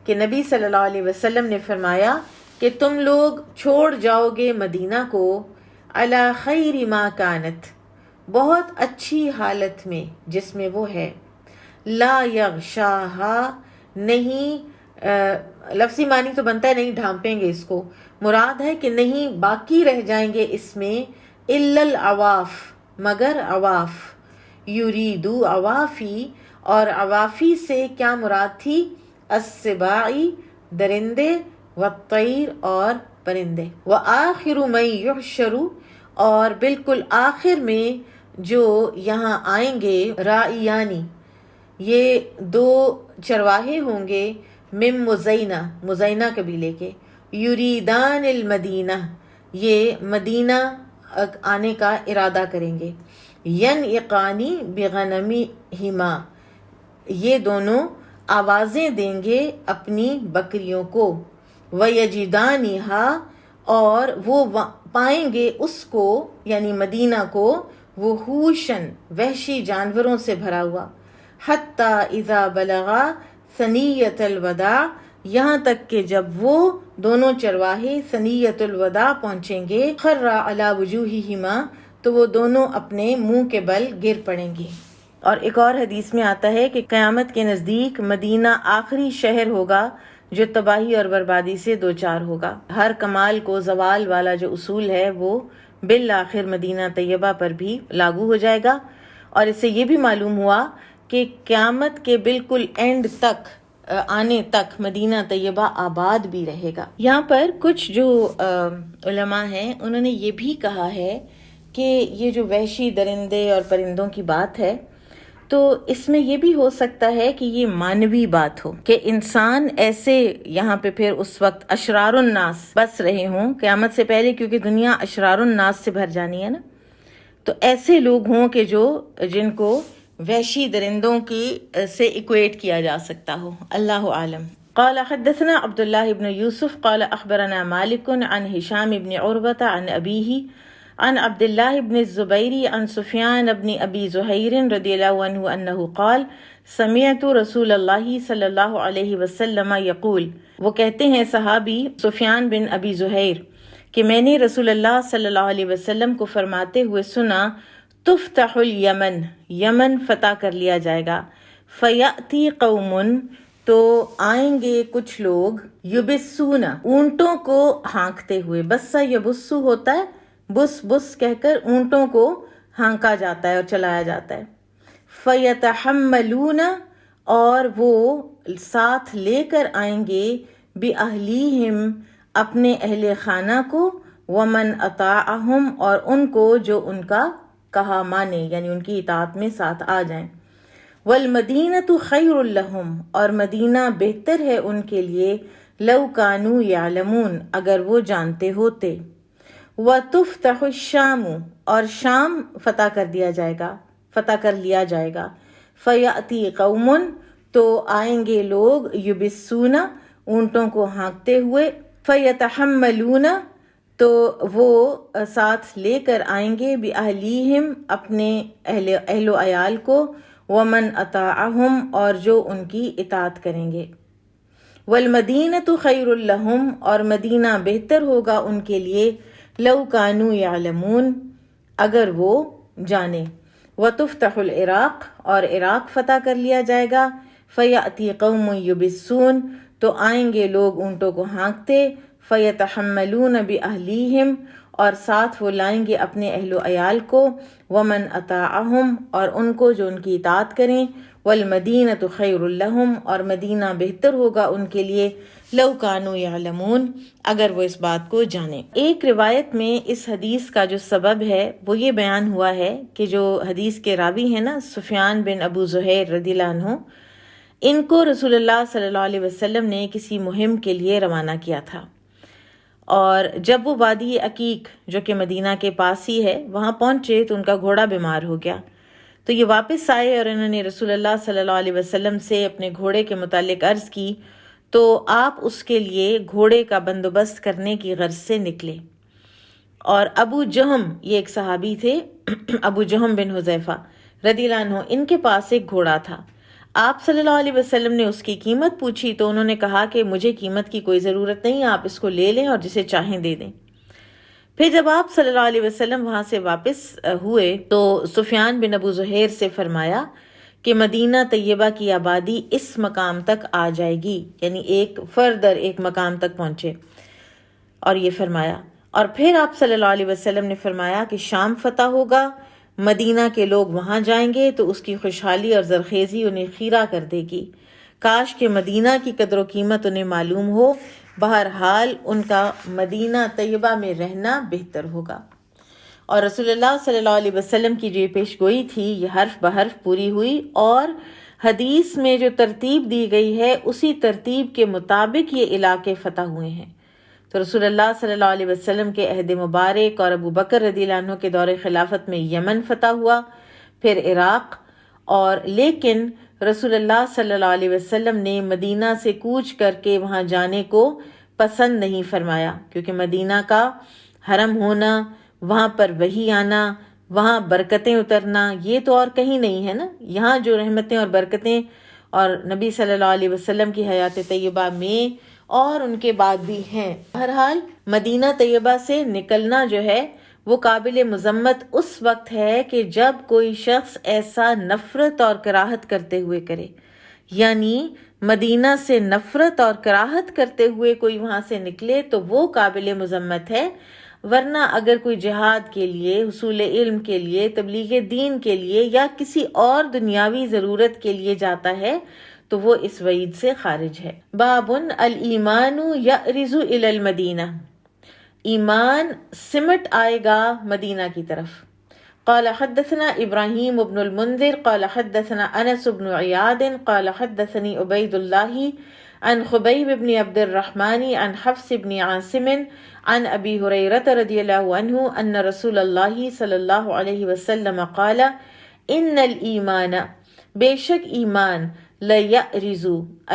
کہ نبی صلی اللہ علیہ وسلم نے فرمایا کہ تم لوگ چھوڑ جاؤ گے مدینہ کو، علی خیر ما کانت، بہت اچھی حالت میں جس میں وہ ہے، لا یغشاہا، نہیں لفظی معنی تو بنتا ہے نہیں ڈھانپیں گے اس کو، مراد ہے کہ نہیں باقی رہ جائیں گے اس میں، الا العواف، مگر عواف، یریدو عوافی، اور عوافی سے کیا مراد تھی، السباعی، درندے، والطیر، اور پرندے، وآخر من یحشر، اور بالکل آخر میں جو یہاں آئیں گے، رائیانی، یہ دو چرواہے ہوں گے، من مزینہ، مزینہ قبیلے کے، یریدان المدینہ، یہ مدینہ آنے کا ارادہ کریں گے، ینعقانی بغنمہما، یہ دونوں آوازیں دیں گے اپنی بکریوں کو، ویجدانہا، اور وہ پائیں گے اس کو یعنی مدینہ کو، وحوشن، وحشی جانوروں سے بھرا ہوا، حتی اذا بلغا ثنیۃ الوداع، یہاں تک کہ جب وہ دونوں چرواہے ثنیۃ الوداع پہنچیں گے، خر علی وجوہہما، تو وہ دونوں اپنے منہ کے بل گر پڑیں گے. اور ایک اور حدیث میں آتا ہے کہ قیامت کے نزدیک مدینہ آخری شہر ہوگا جو تباہی اور بربادی سے دوچار ہوگا. ہر کمال کو زوال والا جو اصول ہے وہ بالآخر مدینہ طیبہ پر بھی لاگو ہو جائے گا. اور اس سے یہ بھی معلوم ہوا کہ قیامت کے بالکل اینڈ تک آنے تک مدینہ طیبہ آباد بھی رہے گا. یہاں پر کچھ جو علماء ہیں انہوں نے یہ بھی کہا ہے کہ یہ جو وحشی درندے اور پرندوں کی بات ہے تو اس میں یہ بھی ہو سکتا ہے کہ یہ مانوی بات ہو کہ انسان ایسے یہاں پہ پھر اس وقت اشرار الناس بس رہے ہوں قیامت سے پہلے، کیونکہ دنیا اشرار الناس سے بھر جانی ہے نا، تو ایسے لوگ ہوں کہ جن کو وحشی درندوں کی سے ایکویٹ کیا جا سکتا ہو. اللہ عالم. قال حدثنا عبد الله بن يوسف قال اخبرنا مالك عن هشام بن عروة عن ابيه عن عبد الله بن الزبير عن سفيان بن أبي زهير رضي الله عنه أنه قال سمعت رسول الله صلی اللہ علیہ وسلم یقول، وہ کہتے ہیں صحابی سفیان بن ابی زہیر کہ میں نے رسول اللہ صلی اللہ علیہ وسلم کو فرماتے ہوئے سنا، تفتح الیمن، یمن فتح کر لیا جائے گا، فیأتی قوم، تو آئیں گے کچھ لوگ، یبسون، اونٹوں کو ہانکتے ہوئے، بسا یبسو ہوتا ہے، بس بس کہہ کر اونٹوں کو ہانکا جاتا ہے اور چلایا جاتا ہے، فیتحملون، اور وہ ساتھ لے کر آئیں گے، باہلیہم، اپنے اہل خانہ کو، ومن اطاعہم، اور ان کو جو ان کا کہا مانے، یعنی ان کی اطاعت میں ساتھ آ جائیں، والمدینۃ خیر لہم، اور مدینہ بہتر ہے ان کے لیے، لو کانوا یعلمون، اگر وہ جانتے ہوتے، وتفتح الشام، اور شام فتح کر دیا جائے گا، فتح کر لیا جائے گا، فیأتی قوم، تو آئیں گے لوگ، یبسون، اونٹوں کو ہانکتے ہوئے، فیتحملون، تو وہ ساتھ لے کر آئیں گے، باہلیہم، اپنے اہل و عیال کو، ومن اطاعہم، اور جو ان کی اطاعت کریں گے، والمدینۃ خیر لہم، اور مدینہ بہتر ہوگا ان کے لیے، لو کانوا یعلمون، اگر وہ جانے، وتفتح العراق، اور عراق فتح کر لیا جائے گا، فیأتی قوم یبسون، تو آئیں گے لوگ اونٹوں کو ہانکتے، فیتحملون باہلیہم، اور ساتھ وہ لائیں گے اپنے اہل و عیال کو، ومن اطاعہم، اور ان کو جو ان کی اطاعت کریں، والمدینۃ خیر لہم، اور مدینہ بہتر ہوگا ان کے لیے، لو کانوا یعلمون، اگر وہ اس بات کو جانیں۔ ایک روایت میں اس حدیث کا جو سبب ہے وہ یہ بیان ہوا ہے کہ جو حدیث کے راوی ہیں نا، سفیان بن ابو زہیر رضی اللہ عنہ، ان کو رسول اللہ صلی اللہ علیہ وسلم نے کسی مہم کے لیے روانہ کیا تھا، اور جب وہ وادی عقیق جو کہ مدینہ کے پاس ہی ہے وہاں پہنچے تو ان کا گھوڑا بیمار ہو گیا، تو یہ واپس آئے اور انہوں نے رسول اللہ صلی اللہ علیہ وسلم سے اپنے گھوڑے کے متعلق عرض کی، تو آپ اس کے لیے گھوڑے کا بندوبست کرنے کی غرض سے نکلے، اور ابو جہم، یہ ایک صحابی تھے، ابو جہم بن حذیفہ رضی اللہ عنہ، ان کے پاس ایک گھوڑا تھا، آپ صلی اللہ علیہ وسلم نے اس کی قیمت پوچھی تو انہوں نے کہا کہ مجھے قیمت کی کوئی ضرورت نہیں، آپ اس کو لے لیں اور جسے چاہیں دے دیں۔ پھر جب آپ صلی اللہ علیہ وسلم وہاں سے واپس ہوئے تو سفیان بن ابو زہیر سے فرمایا کہ مدینہ طیبہ کی آبادی اس مقام تک آ جائے گی، یعنی ایک فردر ایک مقام تک پہنچے، اور یہ فرمایا، اور پھر آپ صلی اللہ علیہ وسلم نے فرمایا کہ شام فتح ہوگا، مدینہ کے لوگ وہاں جائیں گے تو اس کی خوشحالی اور زرخیزی انہیں خیرہ کر دے گی، کاش کہ مدینہ کی قدر و قیمت انہیں معلوم ہو، بہرحال ان کا مدینہ طیبہ میں رہنا بہتر ہوگا۔ اور رسول اللہ صلی اللہ علیہ وسلم کی جو یہ پیش گوئی تھی یہ حرف بحرف پوری ہوئی، اور حدیث میں جو ترتیب دی گئی ہے اسی ترتیب کے مطابق یہ علاقے فتح ہوئے ہیں۔ تو رسول اللہ صلی اللہ علیہ وسلم کے عہد مبارک اور ابو بکر رضی اللہ عنہ کے دور خلافت میں یمن فتح ہوا، پھر عراق، اور لیکن رسول اللہ صلی اللہ علیہ وسلم نے مدینہ سے کوچ کر کے وہاں جانے کو پسند نہیں فرمایا، کیونکہ مدینہ کا حرم ہونا، وہاں پر وحی آنا، وہاں برکتیں اترنا، یہ تو اور کہیں نہیں ہے نا، یہاں جو رحمتیں اور برکتیں اور نبی صلی اللہ علیہ وسلم کی حیات طیبہ میں اور ان کے بعد بھی ہیں۔ بہرحال مدینہ طیبہ سے نکلنا جو ہے وہ قابل مذمت اس وقت ہے کہ جب کوئی شخص ایسا نفرت اور کراہت کرتے ہوئے کرے، یعنی مدینہ سے نفرت اور کراہت کرتے ہوئے کوئی وہاں سے نکلے تو وہ قابل مذمت ہے، ورنہ اگر کوئی جہاد کے لیے، حصول علم کے لیے، تبلیغ دین کے لیے یا کسی اور دنیاوی ضرورت کے لیے جاتا ہے تو وہ اس وعید سے خارج ہے۔ بابن الایمان یعرض الی المدینہ، ایمان سمٹ آئے گا مدینہ کی طرف۔ قال حدثنا ابراہیم بن المنذر قال حدثنا انس بن عیاض قال حدثني عبید اللہ عن خبیب بن عبد الرحمن عن حفص بن عاصم عن ابی ہریرہ رضی اللہ عنہ ان رسول اللہ صلی اللہ علیہ وسلم قال ان الایمان، بے شک ایمان، لیعرض،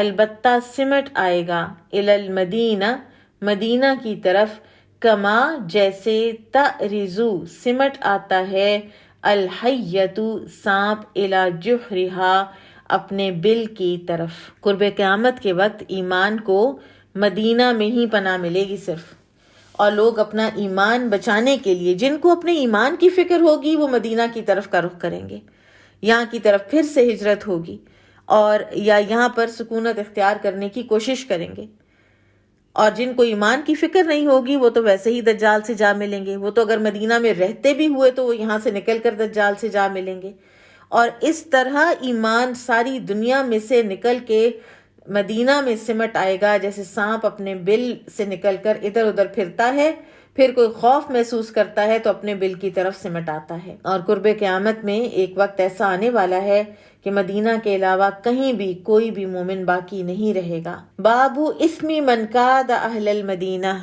البتہ سمٹ آئے گا، الی المدینہ، مدینہ کی طرف، کما جیسے تعرضو سمٹ آتا ہے الحیۃ سانپ الی جحرہا اپنے بل کی طرف۔ قرب قیامت کے وقت ایمان کو مدینہ میں ہی پناہ ملے گی صرف، اور لوگ اپنا ایمان بچانے کے لیے جن کو اپنے ایمان کی فکر ہوگی وہ مدینہ کی طرف کا رخ کریں گے، یہاں کی طرف پھر سے ہجرت ہوگی اور یا یہاں پر سکونت اختیار کرنے کی کوشش کریں گے، اور جن کو ایمان کی فکر نہیں ہوگی وہ تو ویسے ہی دجال سے جا ملیں گے، وہ تو اگر مدینہ میں رہتے بھی ہوئے تو وہ یہاں سے نکل کر دجال سے جا ملیں گے، اور اس طرح ایمان ساری دنیا میں سے نکل کے مدینہ میں سمٹ آئے گا، جیسے سانپ اپنے بل سے نکل کر ادھر ادھر پھرتا ہے، پھر کوئی خوف محسوس کرتا ہے تو اپنے بل کی طرف سمٹ آتا ہے۔ اور قرب قیامت میں ایک وقت ایسا آنے والا ہے کہ مدینہ کے علاوہ کہیں بھی کوئی بھی مومن باقی نہیں رہے گا۔ باب اسم من کاد اہل المدینہ،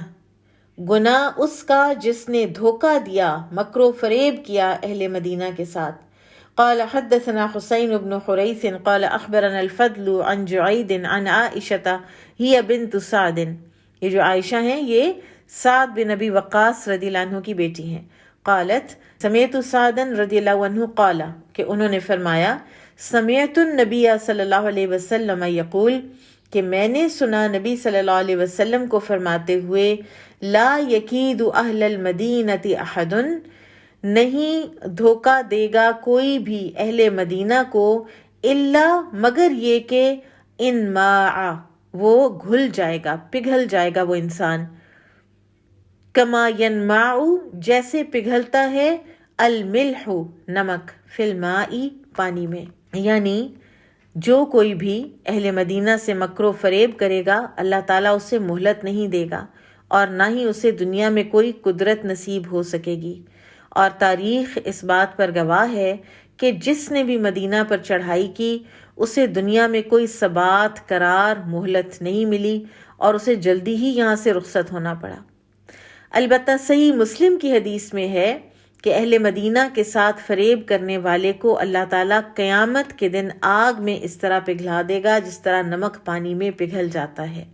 گناہ اس کا جس نے دھوکہ دیا، مکر و فریب کیا اہل مدینہ کے ساتھ۔ قال حدثنا حسین بن حریث قال اخبرنا الفضل عن جعید عن عائشة هي بنت سعد، یہ جو عائشہ ہیں یہ سعد بن ابی وقاص رضی اللہ عنہ کی بیٹی ہیں۔ قالت سمعت سعدا رضی اللہ عنہ قال، کہ انہوں نے فرمایا سمعت النبی صلی اللہ علیہ وسلم یقول، کہ میں نے سنا نبی صلی اللہ علیہ وسلم کو فرماتے ہوئے لا یکید اہل المدینۃ احد، نہیں دھوکہ دے گا کوئی بھی اہل مدینہ کو، الا مگر یہ کہ ان ماع وہ گھل جائے گا، پگھل جائے گا وہ انسان، کما ینماع جیسے پگھلتا ہے الملح نمک، فی الماء پانی میں، یعنی جو کوئی بھی اہل مدینہ سے مکر و فریب کرے گا اللہ تعالیٰ اسے مہلت نہیں دے گا، اور نہ ہی اسے دنیا میں کوئی قدرت نصیب ہو سکے گی۔ اور تاریخ اس بات پر گواہ ہے کہ جس نے بھی مدینہ پر چڑھائی کی اسے دنیا میں کوئی ثبات، قرار، مہلت نہیں ملی، اور اسے جلدی ہی یہاں سے رخصت ہونا پڑا۔ البتہ صحیح مسلم کی حدیث میں ہے کہ اہل مدینہ کے ساتھ فریب کرنے والے کو اللہ تعالیٰ قیامت کے دن آگ میں اس طرح پگھلا دے گا جس طرح نمک پانی میں پگھل جاتا ہے۔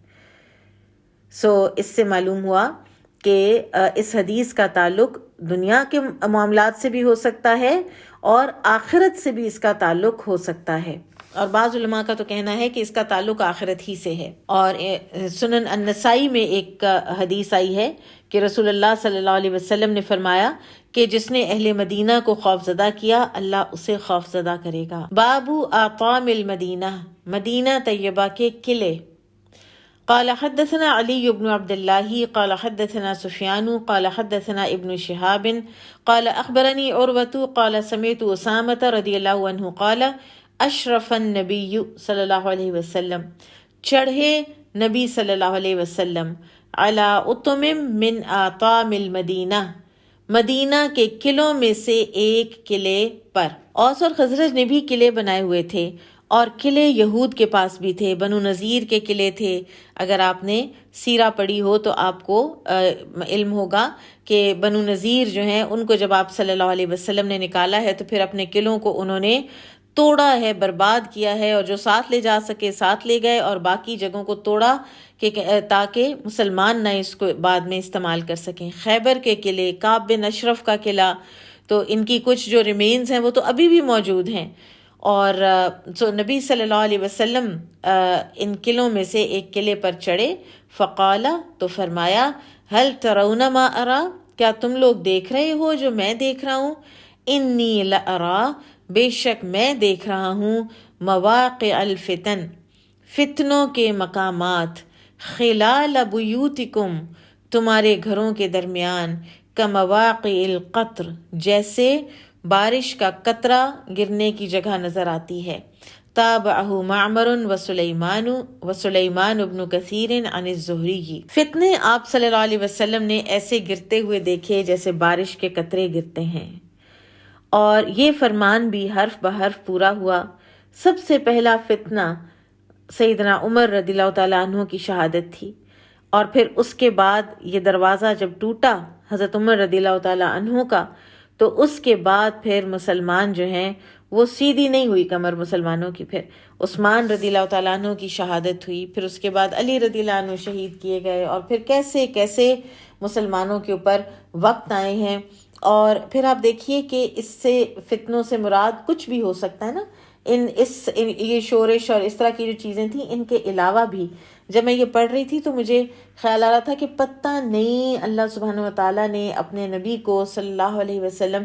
اس سے معلوم ہوا کہ اس حدیث کا تعلق دنیا کے معاملات سے بھی ہو سکتا ہے اور آخرت سے بھی اس کا تعلق ہو سکتا ہے، اور بعض علماء کا تو کہنا ہے کہ اس کا تعلق آخرت ہی سے ہے۔ اور سنن النسائی میں ایک حدیث آئی ہے کہ رسول اللہ صلی اللہ علیہ وسلم نے فرمایا کہ جس نے اہل مدینہ کو خوفزدہ کیا اللہ اسے خوفزدہ کرے گا۔ باب اعطام المدینہ، مدینہ طیبہ کے قلعے۔ قال حدثنا علی بن عبد اللہ قال حدثنا سفیان قال حدثنا ابن شہاب قال اخبرنی عروۃ قال سمعت اسامۃ رضی اللہ عنہ قال اشرف النبی صلی اللہ علیہ وسلم، چڑھے نبی صلی اللہ علیہ وسلم علی اطم من اعطام المدینہ، مدینہ کے قلعوں میں سے ایک قلعے پر۔ اوس اور خزرج نے بھی قلعے بنائے ہوئے تھے، اور قلعے یہود کے پاس بھی تھے، بنو نذیر کے قلعے تھے۔ اگر آپ نے سیرہ پڑھی ہو تو آپ کو علم ہوگا کہ بنو نذیر جو ہیں ان کو جب آپ صلی اللہ علیہ وسلم نے نکالا ہے تو پھر اپنے قلعوں کو انہوں نے توڑا ہے، برباد کیا ہے، اور جو ساتھ لے جا سکے ساتھ لے گئے، اور باقی جگہوں کو توڑا کہ تاکہ مسلمان نہ اس کو بعد میں استعمال کر سکیں۔ خیبر کے قلعے، کعب بن اشرف کا قلعہ، تو ان کی کچھ جو ریمینز ہیں وہ تو ابھی بھی موجود ہیں۔ اور نبی صلی اللہ علیہ وسلم ان قلعوں میں سے ایک قلعے پر چڑھے، فقال تو فرمایا هل ترون ما ارا، کیا تم لوگ دیکھ رہے ہو جو میں دیکھ رہا ہوں؟ انی لارا، بے شک میں دیکھ رہا ہوں، مواقع الفتن، فتنوں کے مقامات، خلال بیوتکم، تمہارے گھروں کے درمیان، کمواقع القطر، جیسے بارش کا قطرہ گرنے کی جگہ نظر آتی ہے۔ تابعہ معمر وسلیمان ابن کثیر عن الزہری، فتنے آپ صلی اللہ علیہ وسلم نے ایسے گرتے ہوئے دیکھے جیسے بارش کے قطرے گرتے ہیں، اور یہ فرمان بھی حرف بحرف پورا ہوا۔ سب سے پہلا فتنہ سیدنا عمر رضی اللہ تعالیٰ عنہ کی شہادت تھی، اور پھر اس کے بعد یہ دروازہ جب ٹوٹا حضرت عمر رضی اللہ تعالیٰ عنہ کا، تو اس کے بعد پھر مسلمان جو ہیں وہ سیدھی نہیں ہوئی کمر مسلمانوں کی. پھر عثمان رضی اللہ تعالیٰ عنہ کی شہادت ہوئی، پھر اس کے بعد علی رضی اللہ عنہ شہید کیے گئے، اور پھر کیسے کیسے مسلمانوں کے اوپر وقت آئے ہیں. اور پھر آپ دیکھیے کہ اس سے فتنوں سے مراد کچھ بھی ہو سکتا ہے نا. یہ شورش اور اس طرح کی جو چیزیں تھیں، ان کے علاوہ بھی جب میں یہ پڑھ رہی تھی تو مجھے خیال آ رہا تھا کہ پتہ نہیں اللہ سبحانہ و تعالیٰ نے اپنے نبی کو صلی اللہ علیہ وسلم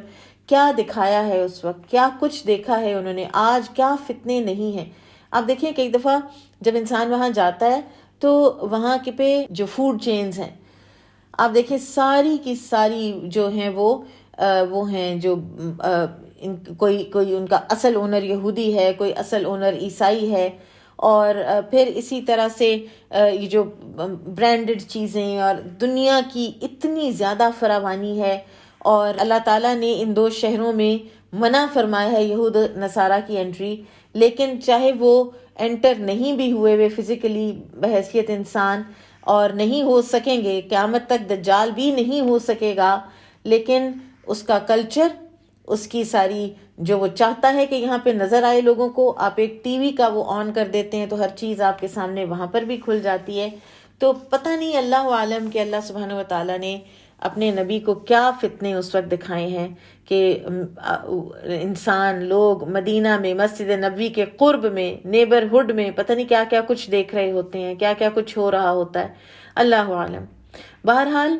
کیا دکھایا ہے اس وقت، کیا کچھ دیکھا ہے انہوں نے، آج کیا فتنے نہیں ہیں. آپ دیکھیں کہ ایک دفعہ جب انسان وہاں جاتا ہے تو وہاں کے پہ جو فوڈ چینز ہیں، آپ دیکھیں ساری کی ساری جو ہیں وہ ہیں جو کوئی ان کا اصل اونر یہودی ہے، کوئی اصل اونر عیسائی ہے. اور پھر اسی طرح سے یہ جو برانڈڈ چیزیں اور دنیا کی اتنی زیادہ فراوانی ہے. اور اللہ تعالیٰ نے ان 2 شہروں میں منع فرمایا ہے یہود نصارہ کی انٹری، لیکن چاہے وہ انٹر نہیں بھی ہوئے فزیکلی بحیثیت انسان، اور نہیں ہو سکیں گے، قیامت تک دجال بھی نہیں ہو سکے گا، لیکن اس کا کلچر، اس کی ساری جو وہ چاہتا ہے کہ یہاں پہ نظر آئے لوگوں کو. آپ ایک ٹی وی کا وہ آن کر دیتے ہیں تو ہر چیز آپ کے سامنے وہاں پر بھی کھل جاتی ہے. تو پتہ نہیں اللہ عالم کہ اللہ سبحانہ و تعالیٰ نے اپنے نبی کو کیا فتنے اس وقت دکھائے ہیں کہ انسان لوگ مدینہ میں مسجد نبوی کے قرب میں نیبرہڈ میں پتہ نہیں کیا کیا کچھ دیکھ رہے ہوتے ہیں، کیا کیا کچھ ہو رہا ہوتا ہے، اللہ عالم. بہرحال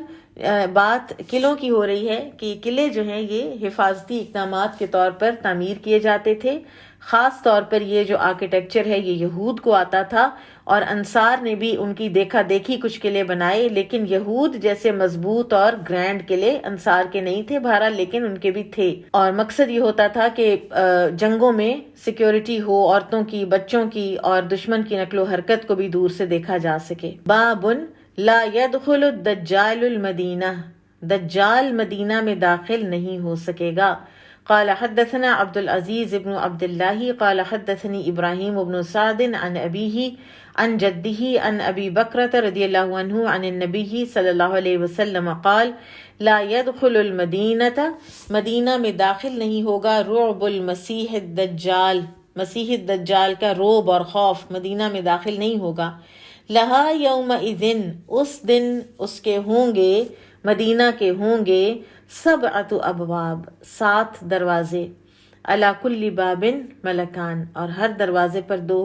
بات قلعوں کی ہو رہی ہے کہ قلعے جو ہیں یہ حفاظتی اقدامات کے طور پر تعمیر کیے جاتے تھے. خاص طور پر یہ جو آرکیٹیکچر ہے یہ یہود کو آتا تھا، اور انصار نے بھی ان کی دیکھا دیکھی کچھ قلعے بنائے، لیکن یہود جیسے مضبوط اور گرینڈ قلعے انصار کے نہیں تھے بہرحال، لیکن ان کے بھی تھے. اور مقصد یہ ہوتا تھا کہ جنگوں میں سیکیورٹی ہو، عورتوں کی، بچوں کی، اور دشمن کی نقل و حرکت کو بھی دور سے دیکھا جا سکے. بابن لا يدخل الدجال المدینہ، دجال مدینہ میں داخل نہیں ہو سکے گا. قال حدثنا عبد العزیز ابن عبد اللہ قال حدثنی ابراہیم ابن سعد عن ابیہ عن جدہ عن ابی بکرۃ رضی اللہ عنہ عن النبی صلی اللہ علیہ وسلم قال لا يدخل المدینہ، مدینہ میں داخل نہیں ہوگا رعب المسیح الدجال، مسیح الدجال کا روب اور خوف مدینہ میں داخل نہیں ہوگا. لہا یومئذ، اس دن اس کے ہوں گے، مدینہ کے ہوں گے 7 ابواب، 7 دروازے، علی کل باب ملکان، اور ہر دروازے پر 2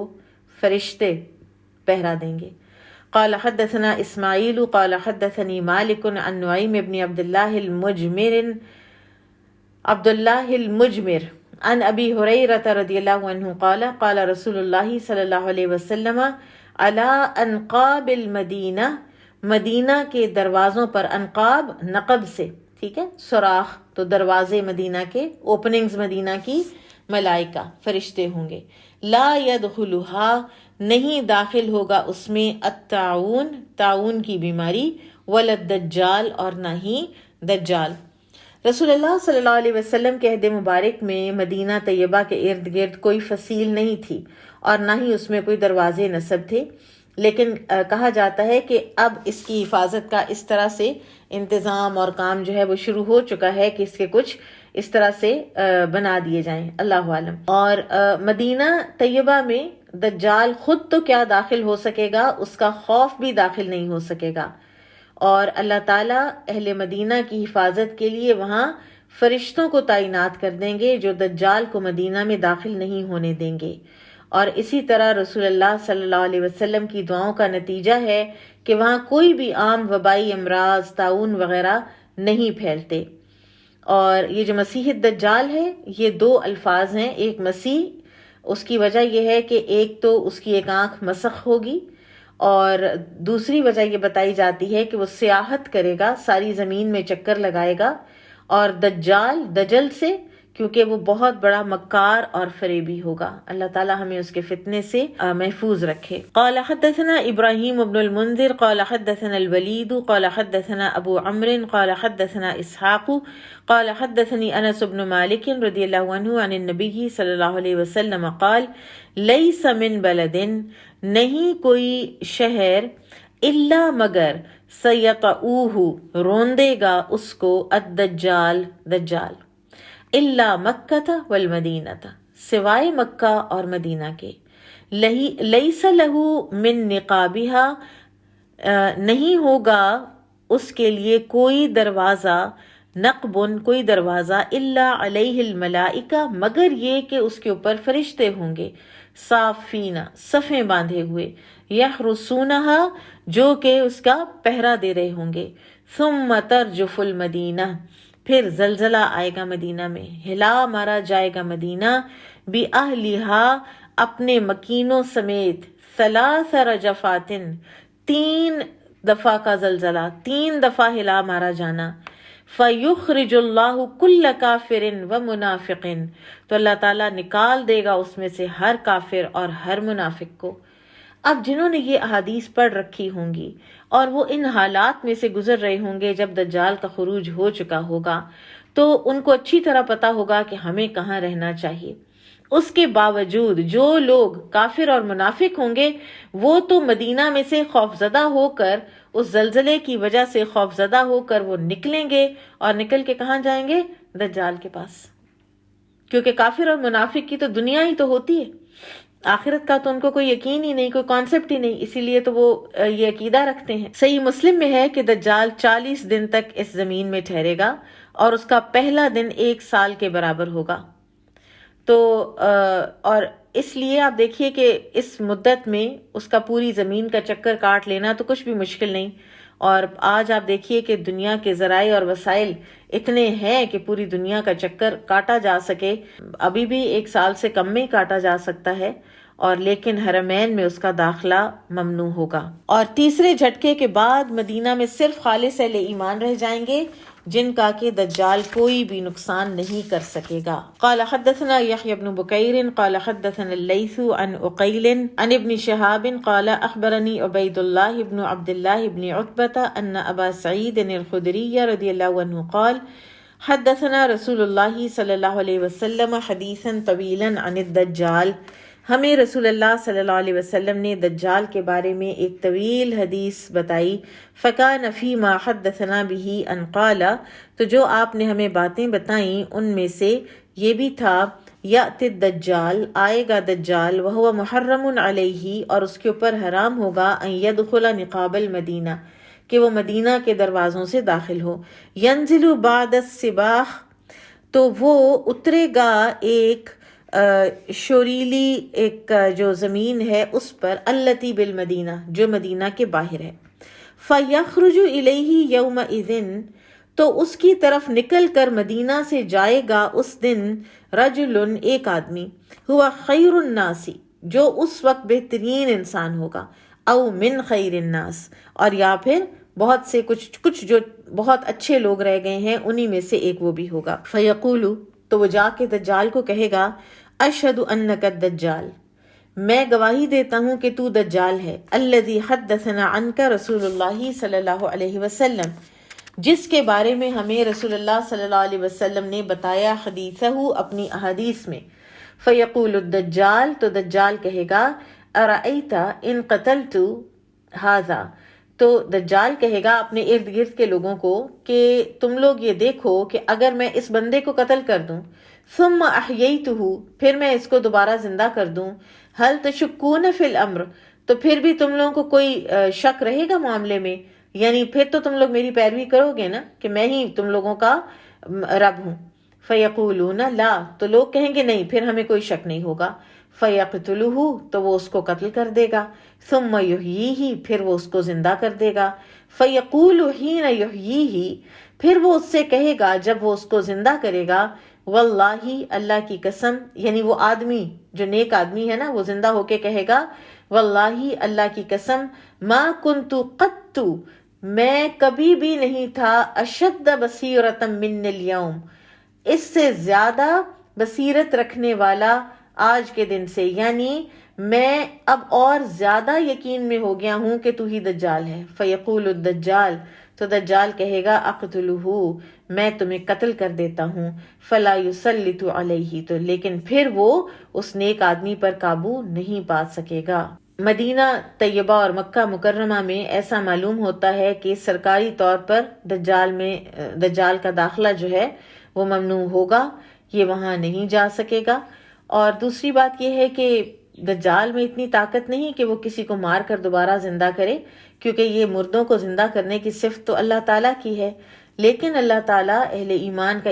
فرشتے پہرا دیں گے. قال حدثنا اسماعیل قال حدثنی مالک عن نعیم بن عبد اللہ المجمر عن ابی ہریرہ رضی اللہ عنہ قال قال رسول اللہ صلی اللہ علیہ وسلم علی انقاب المدینہ، مدینہ کے دروازوں پر، انقاب نقب سے، ٹھیک ہے، سوراخ، تو دروازے مدینہ کے، اوپننگز مدینہ کی، ملائکہ فرشتے ہوں گے. لا يدخلھا، نہیں داخل ہوگا اس میں، الطاعون، طاعون کی بیماری، ولا الدجال، اور نہ ہی دجال. رسول اللہ صلی اللہ علیہ وسلم کے عہد مبارک میں مدینہ طیبہ کے ارد گرد کوئی فصیل نہیں تھی، اور نہ ہی اس میں کوئی دروازے نصب تھے، لیکن کہا جاتا ہے کہ اب اس کی حفاظت کا اس طرح سے انتظام اور کام جو ہے وہ شروع ہو چکا ہے کہ اس کے کچھ اس طرح سے بنا دیے جائیں، اللہ عالم. اور مدینہ طیبہ میں دجال خود تو کیا داخل ہو سکے گا، اس کا خوف بھی داخل نہیں ہو سکے گا. اور اللہ تعالیٰ اہل مدینہ کی حفاظت کے لیے وہاں فرشتوں کو تعینات کر دیں گے جو دجال کو مدینہ میں داخل نہیں ہونے دیں گے. اور اسی طرح رسول اللہ صلی اللہ علیہ وسلم کی دعاؤں کا نتیجہ ہے کہ وہاں کوئی بھی عام وبائی امراض، طاعون وغیرہ نہیں پھیلتے. اور یہ جو مسیح الدجال ہے یہ 2 الفاظ ہیں. ایک مسیح، اس کی وجہ یہ ہے کہ ایک تو اس کی ایک آنکھ مسخ ہوگی، اور دوسری وجہ یہ بتائی جاتی ہے کہ وہ سیاحت کرے گا، ساری زمین میں چکر لگائے گا. اور دجال، دجل سے، کیونکہ وہ بہت بڑا مکار اور فریبی ہوگا. اللہ تعالیٰ ہمیں اس کے فتنے سے محفوظ رکھے. قال حدثنا ابراہیم بن المنذر قال حدثنا الولید قال حدثنا ابو عمرو قال حدثنا اسحاق قال حدثني انس بن مالک رضی اللہ عنہ عن النبی صلی اللہ علیہ وسلم قال لیس من بلد، نہیں کوئی شہر، الا مگر سیطعوہ، روندے گا اس کو، الدجال، دجال، الا مکہ والمدینہ، سوائے مکہ اور مدینہ کے. لیس لہ من نقابہا، نہیں ہوگا اس کے لیے کوئی دروازہ، نقبن کوئی دروازہ، الا علیہ الملائکہ مگر یہ کہ اس کے اوپر فرشتے ہوں گے، صافین صفیں باندھے ہوئے، یحرسونہا جو کہ اس کا پہرا دے رہے ہوں گے. ثم ترجف المدینہ، پھر زلزلہ آئے گا مدینہ میں، ہلا مارا جائے گا مدینہ، بِأہلہا اپنے مکینوں سمیت، ثلاث رجفات 3 دفعہ کا زلزلہ، 3 دفعہ ہلا مارا جانا. فَيُخْرِجُ اللَّهُ كُلَّ كَافِرٍ وَمُنَافِقٍ، تو اللہ تعالیٰ نکال دے گا اس میں سے ہر کافر اور ہر منافق کو. اب جنہوں نے یہ احادیث پڑھ رکھی ہوں گی اور وہ ان حالات میں سے گزر رہے ہوں گے جب دجال کا خروج ہو چکا ہوگا، تو ان کو اچھی طرح پتا ہوگا کہ ہمیں کہاں رہنا چاہیے. اس کے باوجود جو لوگ کافر اور منافق ہوں گے وہ تو مدینہ میں سے خوفزدہ ہو کر، اس زلزلے کی وجہ سے خوفزدہ ہو کر وہ نکلیں گے، اور نکل کے کہاں جائیں گے؟ دجال کے پاس. کیونکہ کافر اور منافق کی تو دنیا ہی تو ہوتی ہے، آخرت کا تو ان کو کوئی یقین ہی نہیں، کوئی کانسیپٹ ہی نہیں، اسی لیے تو وہ یہ عقیدہ رکھتے ہیں. صحیح مسلم میں ہے کہ دجال 40 دن تک اس زمین میں ٹھہرے گا اور اس کا پہلا دن 1 سال کے برابر ہوگا. تو اور اس لیے آپ دیکھیے کہ اس مدت میں اس کا پوری زمین کا چکر کاٹ لینا تو کچھ بھی مشکل نہیں. اور آج آپ دیکھیے کہ دنیا کے ذرائع اور وسائل اتنے ہیں کہ پوری دنیا کا چکر کاٹا جا سکے. ابھی بھی 1 سال سے کم میں کاٹا جا سکتا ہے، اور لیکن حرمین میں اس کا داخلہ ممنوع ہوگا. اور تیسرے جھٹکے کے بعد مدینہ میں صرف خالص اہل ایمان رہ جائیں گے جن کا کہ دجال کوئی بھی نقصان نہیں کر سکے گا. قال حدثنا يحيى بن بكير قال حدثنا الليث عن عقيل عن ابن شهاب قال اخبرني عبيد الله بن عبد الله بن عتبة ان ابا سعيد الخدري رضي الله عنه قال حدثنا رسول الله صلى الله عليه وسلم حديثا طويلا عن الدجال، ہمیں رسول اللہ صلی اللہ علیہ وسلم نے دجال کے بارے میں ایک طویل حدیث بتائی. فَكَانَ فِي مَا حَدَّثَنَا بِهِ أَنْ قَالَ، تو جو آپ نے ہمیں باتیں بتائیں ان میں سے یہ بھی تھا، یأتی الدجال، آئے گا دجال، وہو محرم علیہ، اور اس کے اوپر حرام ہوگا، ان يدخل نقاب المدینہ، کہ وہ مدینہ کے دروازوں سے داخل ہو. ينزل بعد الصباح، تو وہ اترے گا ایک شوریلی ایک جو زمین ہے اس پر، التی بالمدینہ، جو مدینہ کے باہر ہے. فَيَخْرُجُ إِلَيْهِ يَوْمَئِذٍ، تو اس کی طرف نکل کر مدینہ سے جائے گا اس دن، رجل ایک آدمی، ہوا خیر الناس، جو اس وقت بہترین انسان ہوگا، او من خیر الناس، اور یا پھر بہت سے کچھ جو بہت اچھے لوگ رہ گئے ہیں انہی میں سے ایک وہ بھی ہوگا. فَيَقُولُ، تو وہ جا کے دجال کو کہے گا، اشہد انک الدجال، میں گواہی دیتا ہوں کہ تو دجال ہے، الذی حدثنا عنک رسول اللہ صلی اللہ علیہ وسلم، جس کے بارے میں ہمیں رسول اللہ صلی اللہ علیہ وسلم نے بتایا حدیثہ اپنی احادیث میں. فیقول الدجال، تو دجال کہے گا، ارأیت ان قتلت ھذا، تو دجال کہے گا اپنے ارد گرد کے لوگوں کو کہ تم لوگ یہ دیکھو کہ اگر میں اس بندے کو قتل کر دوں، ثم احییتہ، پھر میں اس کو دوبارہ زندہ کر دوں، هل تشکون فی الامر، تو پھر بھی تم لوگوں کو کوئی شک رہے گا معاملے میں، یعنی پھر تو تم لوگ میری پیروی کرو گے نا کہ میں ہی تم لوگوں کا رب ہوں. فیقولون لا، تو لوگ کہیں گے نہیں، پھر ہمیں کوئی شک نہیں ہوگا. فیقتلہ، تو وہ اس کو قتل کر دے گا. ثم یحییہ، پھر وہ اس کو زندہ کر دے گا. فیقول حین یحییہ، پھر وہ اس سے کہے گا جب وہ اس کو زندہ کرے گا، واللہ، اللہ کی قسم، یعنی وہ آدمی جو نیک آدمی ہے نا وہ زندہ ہو کے کہے گا، واللہ، اللہ کی قسم، ما کنت قط، میں کبھی بھی نہیں تھا، اشد بصیرۃ من اليوم، اس سے زیادہ بصیرت رکھنے والا آج کے دن سے، یعنی میں اب اور زیادہ یقین میں ہو گیا ہوں کہ تو ہی دجال ہے. فیقول الدجال، تو دجال کہے گا، اقتلہ، میں تمہیں قتل کر دیتا ہوں. فلا یسلط علیہ، تو لیکن پھر وہ اس نیک آدمی پر قابو نہیں پا سکے گا. مدینہ طیبہ اور مکہ مکرمہ میں ایسا معلوم ہوتا ہے کہ سرکاری طور پر دجال کا داخلہ جو ہے وہ ممنوع ہوگا، یہ وہاں نہیں جا سکے گا. اور دوسری بات یہ ہے کہ دجال میں اتنی طاقت نہیں کہ وہ کسی کو مار کر دوبارہ زندہ کرے، کیونکہ یہ مردوں کو زندہ کرنے کی صفت تو اللہ تعالیٰ کی ہے، لیکن اللہ تعالیٰ اہل ایمان کا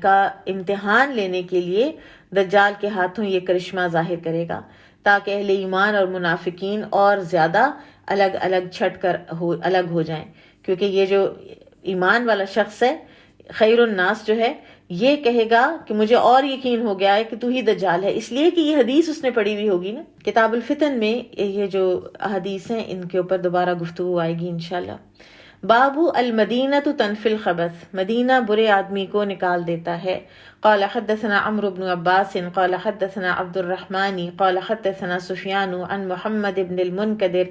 کا امتحان لینے کے لیے دجال کے ہاتھوں یہ کرشمہ ظاہر کرے گا، تاکہ اہل ایمان اور منافقین اور زیادہ الگ الگ چھٹ کر الگ ہو جائیں، کیونکہ یہ جو ایمان والا شخص ہے، خیر الناس جو ہے، یہ کہے گا کہ مجھے اور یقین ہو گیا ہے کہ تو ہی دجال ہے، اس لیے کہ یہ حدیث اس نے پڑھی ہوئی ہوگی نا۔ کتاب الفتن میں یہ جو حدیث ہیں ان کے اوپر دوبارہ گفتگو آئے گی انشاءاللہ۔ باب المدینہ تنفی الخبث، مدینہ برے آدمی کو نکال دیتا ہے۔ قال حدثنا عمرو بن عباس قال حدثنا عبد الرحمن قال حدثنا سفیان عن محمد بن المنکدر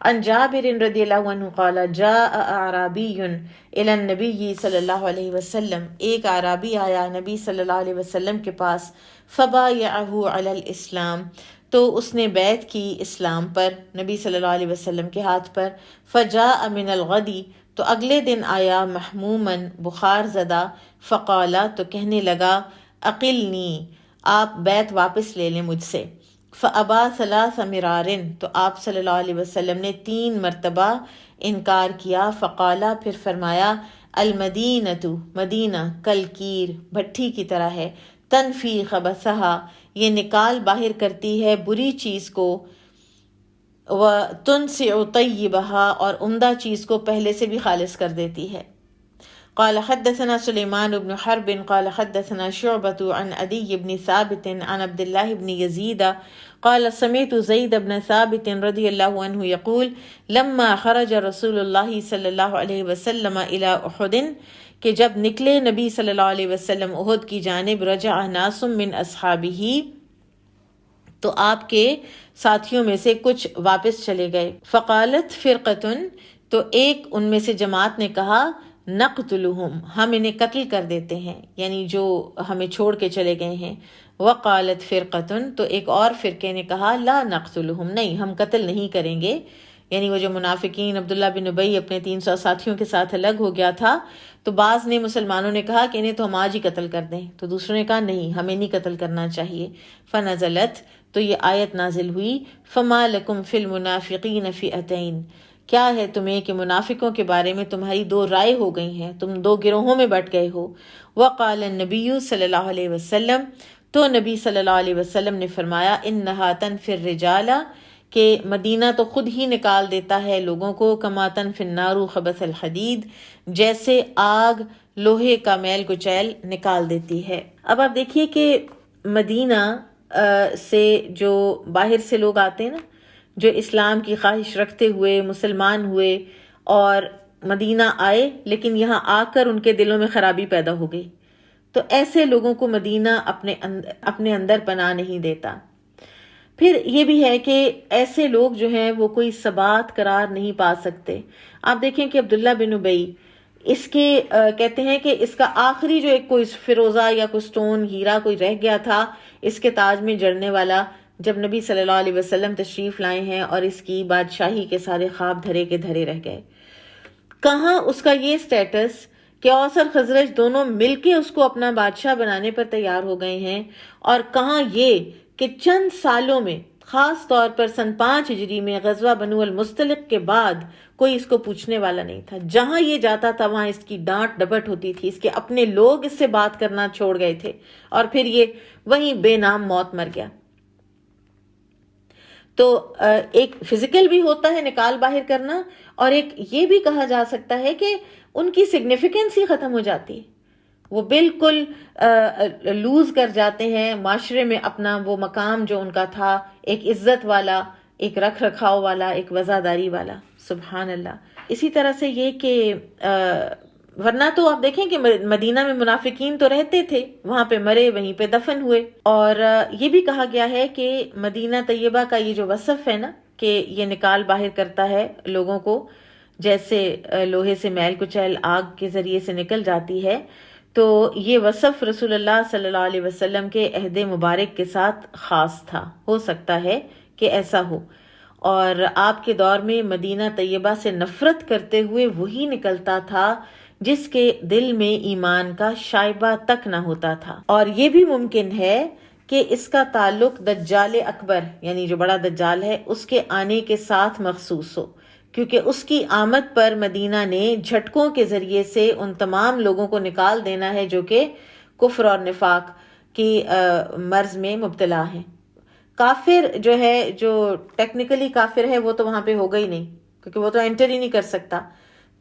عن جابر رضی اللہ عنہ قال جاء اعرابی الی النبی صلی اللہ علیہ وسلم، ایک اعرابی آیا نبی صلی اللہ علیہ وسلم کے پاس، فبایعہ علی الاسلام، تو اس نے بیعت کی اسلام پر، نبی صلی اللہ علیہ وسلم کے ہاتھ پر۔ فجاء من الغد، تو اگلے دن آیا محموما، بخار زدہ، فقالا، تو کہنے لگا اقلنی، آپ بیعت واپس لے لیں مجھ سے۔ فابا ثلاث مرار، تو آپ صلی اللہ علیہ وسلم نے 3 مرتبہ انکار کیا۔ فقالا، پھر فرمایا المدینۃ، مدینہ کلکیر، بھٹی کی طرح ہے، تنفی خبثہا، یہ نکال باہر کرتی ہے بری چیز کو، وتنسع طیبہا، اور عمدہ چیز کو پہلے سے بھی خالص کر دیتی ہے۔ قال حدثنا سلیمان بن حرب قال حدثنا شعبة عن عدي بن ثابت عن عبد الله بن يزيد قال سمعت زيد بن ثابت رضي الله عنه يقول لما خرج رسول الله صلى الله عليه وسلم إلى أحد، کہ جب نکلے نبی صلی اللہ علیہ وسلم احد کی جانب، رجع ناس من اصحابہ، تو آپ کے ساتھیوں میں سے کچھ واپس چلے گئے۔ فقالت فرقۃ، تو ایک ان میں سے جماعت نے کہا نقتلہم، ہم انہیں قتل کر دیتے ہیں، یعنی جو ہمیں چھوڑ کے چلے گئے ہیں۔ وقالت فرقۃ، تو ایک اور فرقے نے کہا لا نقتلہم، نہیں ہم قتل نہیں کریں گے، یعنی وہ جو منافقین عبداللہ بن ابی اپنے 300 ساتھیوں کے ساتھ الگ ہو گیا تھا، تو بعض نے مسلمانوں نے کہا کہ انہیں تو ہم آج ہی قتل کر دیں، تو دوسروں نے کہا نہیں ہمیں نہیں قتل کرنا چاہیے۔ فنزلت، تو یہ آیت نازل ہوئی، فما لکم فی المنافقین فئتین، کیا ہے تمہیں کہ منافقوں کے بارے میں تمہاری 2 رائے ہو گئی ہیں، تم 2 گروہوں میں بٹ گئے ہو۔ وقال النبی صلی اللہ علیہ وسلم، تو نبی صلی اللہ علیہ وسلم نے فرمایا انہا تنفی الرجال، کہ مدینہ تو خود ہی نکال دیتا ہے لوگوں کو، کما تنفی النار خبث الحدید، جیسے آگ لوہے کا میل کچیل نکال دیتی ہے۔ اب آپ دیکھیے کہ مدینہ سے جو باہر سے لوگ آتے ہیں نا، جو اسلام کی خواہش رکھتے ہوئے مسلمان ہوئے اور مدینہ آئے، لیکن یہاں آ کر ان کے دلوں میں خرابی پیدا ہو گئی، تو ایسے لوگوں کو مدینہ اپنے اندر پناہ نہیں دیتا۔ پھر یہ بھی ہے کہ ایسے لوگ جو ہیں وہ کوئی ثبات قرار نہیں پا سکتے۔ آپ دیکھیں کہ عبداللہ بن ابی، اس کے کہتے ہیں کہ اس کا آخری جو ایک کوئی فیروزہ یا کوئی سٹون ہیرا کوئی رہ گیا تھا اس کے تاج میں جڑنے والا، جب نبی صلی اللہ علیہ وسلم تشریف لائے ہیں اور اس کی بادشاہی کے سارے خواب دھرے کے دھرے رہ گئے۔ کہاں اس کا یہ سٹیٹس کہ اوس اور خزرج دونوں مل کے اس کو اپنا بادشاہ بنانے پر تیار ہو گئے ہیں، اور کہاں یہ کہ چند سالوں میں، خاص طور پر سن 5 ہجری میں غزوہ بنو المستلق کے بعد کوئی اس کو پوچھنے والا نہیں تھا، جہاں یہ جاتا تھا وہاں اس کی ڈانٹ ڈپٹ ہوتی تھی، اس کے اپنے لوگ اس سے بات کرنا چھوڑ گئے تھے، اور پھر یہ وہیں بے نام موت مر گیا۔ تو ایک فزیکل بھی ہوتا ہے نکال باہر کرنا، اور ایک یہ بھی کہا جا سکتا ہے کہ ان کی سگنیفیکنس ہی ختم ہو جاتی ہے، وہ بالکل لوز کر جاتے ہیں معاشرے میں اپنا وہ مقام جو ان کا تھا، ایک عزت والا، ایک رکھ رکھاؤ والا، ایک وزاداری والا۔ سبحان اللہ۔ اسی طرح سے یہ کہ ورنہ تو آپ دیکھیں کہ مدینہ میں منافقین تو رہتے تھے، وہاں پہ مرے وہیں پہ دفن ہوئے، اور یہ بھی کہا گیا ہے کہ مدینہ طیبہ کا یہ جو وصف ہے نا کہ یہ نکال باہر کرتا ہے لوگوں کو، جیسے لوہے سے میل کچیل آگ کے ذریعے سے نکل جاتی ہے، تو یہ وصف رسول اللہ صلی اللہ علیہ وسلم کے عہد مبارک کے ساتھ خاص تھا، ہو سکتا ہے کہ ایسا ہو، اور آپ کے دور میں مدینہ طیبہ سے نفرت کرتے ہوئے وہی نکلتا تھا جس کے دل میں ایمان کا شائبہ تک نہ ہوتا تھا۔ اور یہ بھی ممکن ہے کہ اس کا تعلق دجال اکبر یعنی جو بڑا دجال ہے اس کے آنے کے ساتھ مخصوص ہو، کیونکہ اس کی آمد پر مدینہ نے جھٹکوں کے ذریعے سے ان تمام لوگوں کو نکال دینا ہے جو کہ کفر اور نفاق کی مرض میں مبتلا ہیں۔ کافر جو ہے، جو ٹیکنیکلی کافر ہے، وہ تو وہاں پہ ہوگا ہی نہیں، کیونکہ وہ تو انٹر ہی نہیں کر سکتا۔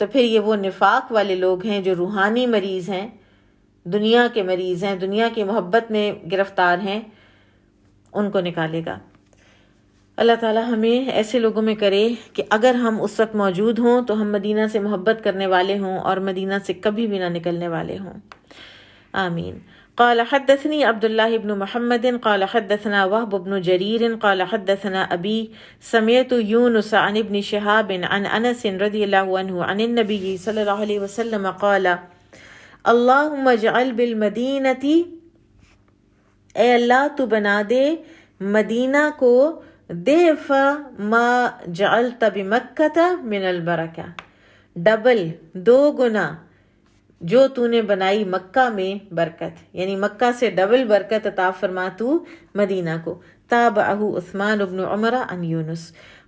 تو پھر یہ وہ نفاق والے لوگ ہیں جو روحانی مریض ہیں، دنیا کے مریض ہیں، دنیا کی محبت میں گرفتار ہیں، ان کو نکالے گا۔ اللہ تعالیٰ ہمیں ایسے لوگوں میں کرے کہ اگر ہم اس وقت موجود ہوں تو ہم مدینہ سے محبت کرنے والے ہوں اور مدینہ سے کبھی بھی نہ نکلنے والے ہوں، آمین۔ قال حدثني عبد الله بن محمد قال حدثنا وهب بن جرير قال حدثنا أبي سمعت يونس عن ابن شهاب عن أنس رضي الله عنه عن النبي صلى الله عليه وسلم قال اللهم اجعل بالمدينة، اے اللہ تو بنا دے مدینہ کو ضعف ما جعلت بمکہ من البرکہ، ڈبل، دو گنا جو تو نے بنائی مکہ میں برکت، یعنی مکہ سے ڈبل برکت عطا فرما تو مدینہ کو۔ تابعہ عثمان بن عمر عن یونس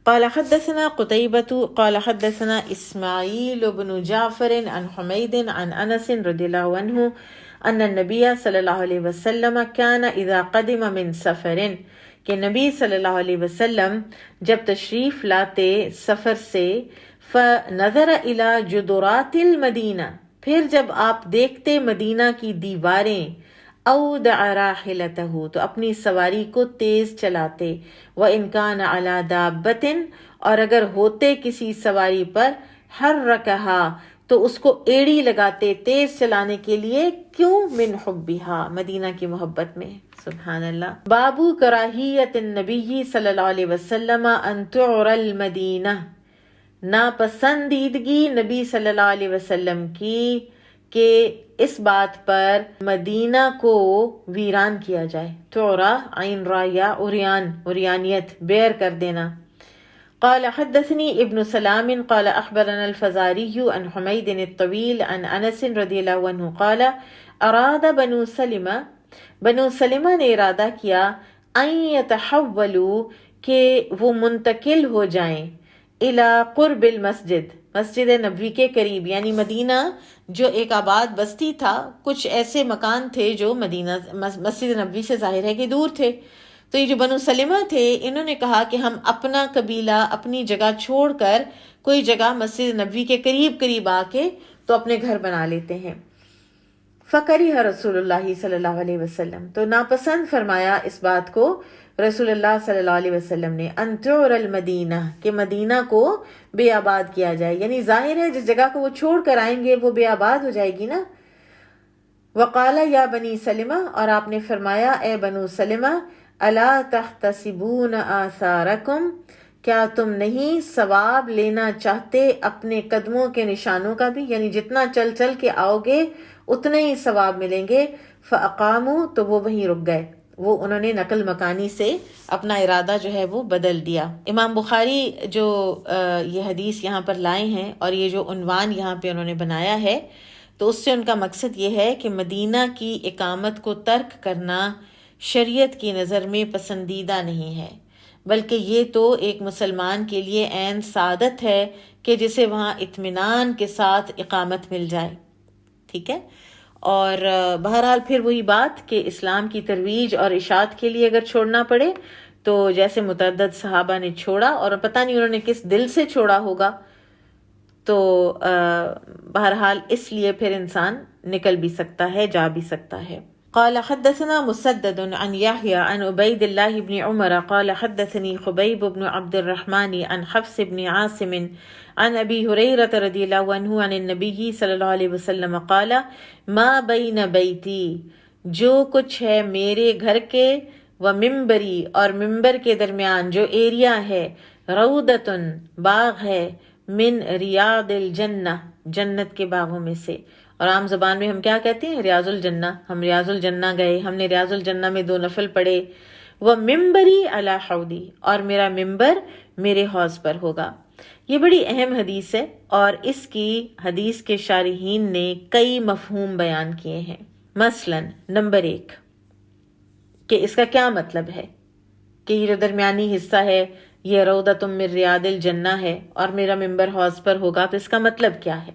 قال حدثنا قتیبۃ قال حدثنا اسماعیل بن جعفر عن حمید عن انس رضی اللہ عنہ ان النبی صلی اللہ علیہ وسلم کان اذا قدم من سفر، کہ نبی صلی اللہ علیہ وسلم جب تشریف لاتے سفر سے، فنظر الی جدرات المدینہ، پھر جب آپ دیکھتے مدینہ کی دیواریں، اودع راحلتہ، تو اپنی سواری کو تیز چلاتے، وَإِنْ كَانَ عَلَى دَابَّةٍ، اور اگر ہوتے کسی سواری پر، حرکہا، تو اس کو ایڑی لگاتے تیز چلانے کے لیے، کیوں؟ من حبہا، مدینہ کی محبت میں۔ سبحان اللہ۔ بابو کراہیت النبی صلی اللہ علیہ وسلم ان تعر المدینہ، ناپسندیدگی نبی صلی اللہ علیہ وسلم کی کہ اس بات پر مدینہ کو ویران کیا جائے۔ تعرا عین را یا عریان، عریانیت، بیر کر دینا۔ قال حدثني ابن سلام قال اخبرنا الفزاري عن حميد الطويل عن انس رضی اللہ عنہ قال اراد بنو سلمہ نے ارادہ کیا ان يتحولوا، کہ وہ منتقل ہو جائیں، الى قرب المسجد، مسجد نبوی کے قریب، یعنی مدینہ جو ایک آباد بستی تھا، کچھ ایسے مکان تھے جو مدینہ مسجد نبوی سے ظاہر ہے کہ دور تھے۔ تو یہ جو بنو سلمہ تھے، انہوں نے کہا کہ ہم اپنا قبیلہ، اپنی جگہ چھوڑ کر کوئی جگہ مسجد نبوی کے قریب آ کے تو اپنے گھر بنا لیتے ہیں۔ فکریہ رسول اللہ صلی اللہ علیہ وسلم، تو ناپسند فرمایا اس بات کو رسول اللہ صلی اللہ علیہ وسلم نے، ان تعر المدینہ، کہ مدینہ کو بے آباد کیا جائے، یعنی ظاہر ہے جس جگہ کو وہ چھوڑ کر آئیں گے وہ بے آباد ہو جائے گی نا۔ وقال یا بنی سلمہ، اور آپ نے فرمایا اے بنو سلمہ، الا تحتسبون آثارکم، کیا تم نہیں ثواب لینا چاہتے اپنے قدموں کے نشانوں کا بھی، یعنی جتنا چل چل کے آؤ گے اتنے ہی ثواب ملیں گے۔ فاقاموا، تو وہ وہیں رک گئے، وہ انہوں نے نقل مکانی سے اپنا ارادہ جو ہے وہ بدل دیا۔ امام بخاری جو یہ حدیث یہاں پر لائے ہیں اور یہ جو عنوان یہاں پہ انہوں نے بنایا ہے، تو اس سے ان کا مقصد یہ ہے کہ مدینہ کی اقامت کو ترک کرنا شریعت کی نظر میں پسندیدہ نہیں ہے، بلکہ یہ تو ایک مسلمان کے لیے عین سعادت ہے کہ جسے وہاں اطمینان کے ساتھ اقامت مل جائے، ٹھیک ہے۔ اور بہرحال پھر وہی بات کہ اسلام کی ترویج اور اشاعت کے لیے اگر چھوڑنا پڑے تو جیسے متعدد صحابہ نے چھوڑا، اور پتہ نہیں انہوں نے کس دل سے چھوڑا ہوگا، تو بہرحال اس لیے پھر انسان نکل بھی سکتا ہے، جا بھی سکتا ہے۔ قال حدثنا مسدد عن يحيى عن عبيد الله بن عمر قال حدثني خبيب بن عبد الرحمن عن حفص بن عاصم عن ابي هريره رضي الله عنه عن النبي صلى الله عليه وسلم قال ما بين بيتي، جو کچھ ہے میرے گھر کے، و ممبری، اور ممبر کے درمیان جو ایریا ہے، روضۃ، باغ ہے، من ریاض الجنہ، جنت کے باغوں میں سے۔ اور عام زبان میں ہم کیا کہتے ہیں؟ ریاض الجنہ، ہم ریاض الجنہ گئے، ہم نے ریاض الجنہ میں 2 نفل پڑھے۔ وہ ممبری علی حوضی، اور میرا ممبر میرے حوض پر ہوگا۔ یہ بڑی اہم حدیث ہے اور اس کی حدیث کے شارحین نے کئی مفہوم بیان کیے ہیں۔ مثلا نمبر 1، کہ اس کا کیا مطلب ہے، کہ یہ جو درمیانی حصہ ہے یہ روضۃ من ریاض الجنہ ہے اور میرا ممبر حوض پر ہوگا، تو اس کا مطلب کیا ہے؟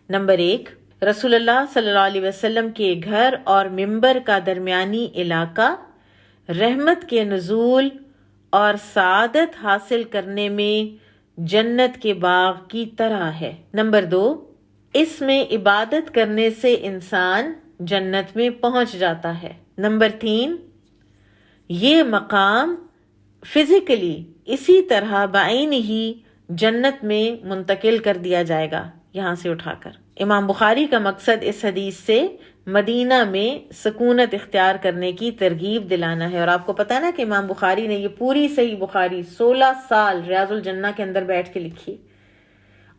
نمبر 1، رسول اللہ صلی اللہ علیہ وسلم کے گھر اور ممبر کا درمیانی علاقہ رحمت کے نزول اور سعادت حاصل کرنے میں جنت کے باغ کی طرح ہے۔ نمبر 2، اس میں عبادت کرنے سے انسان جنت میں پہنچ جاتا ہے۔ نمبر 3، یہ مقام فزیکلی اسی طرح بعین ہی جنت میں منتقل کر دیا جائے گا، یہاں سے اٹھا کر۔ امام بخاری کا مقصد اس حدیث سے مدینہ میں سکونت اختیار کرنے کی ترغیب دلانا ہے، اور آپ کو پتہ نا کہ امام بخاری نے یہ پوری صحیح بخاری 16 سال ریاض الجنہ کے اندر بیٹھ کے لکھی،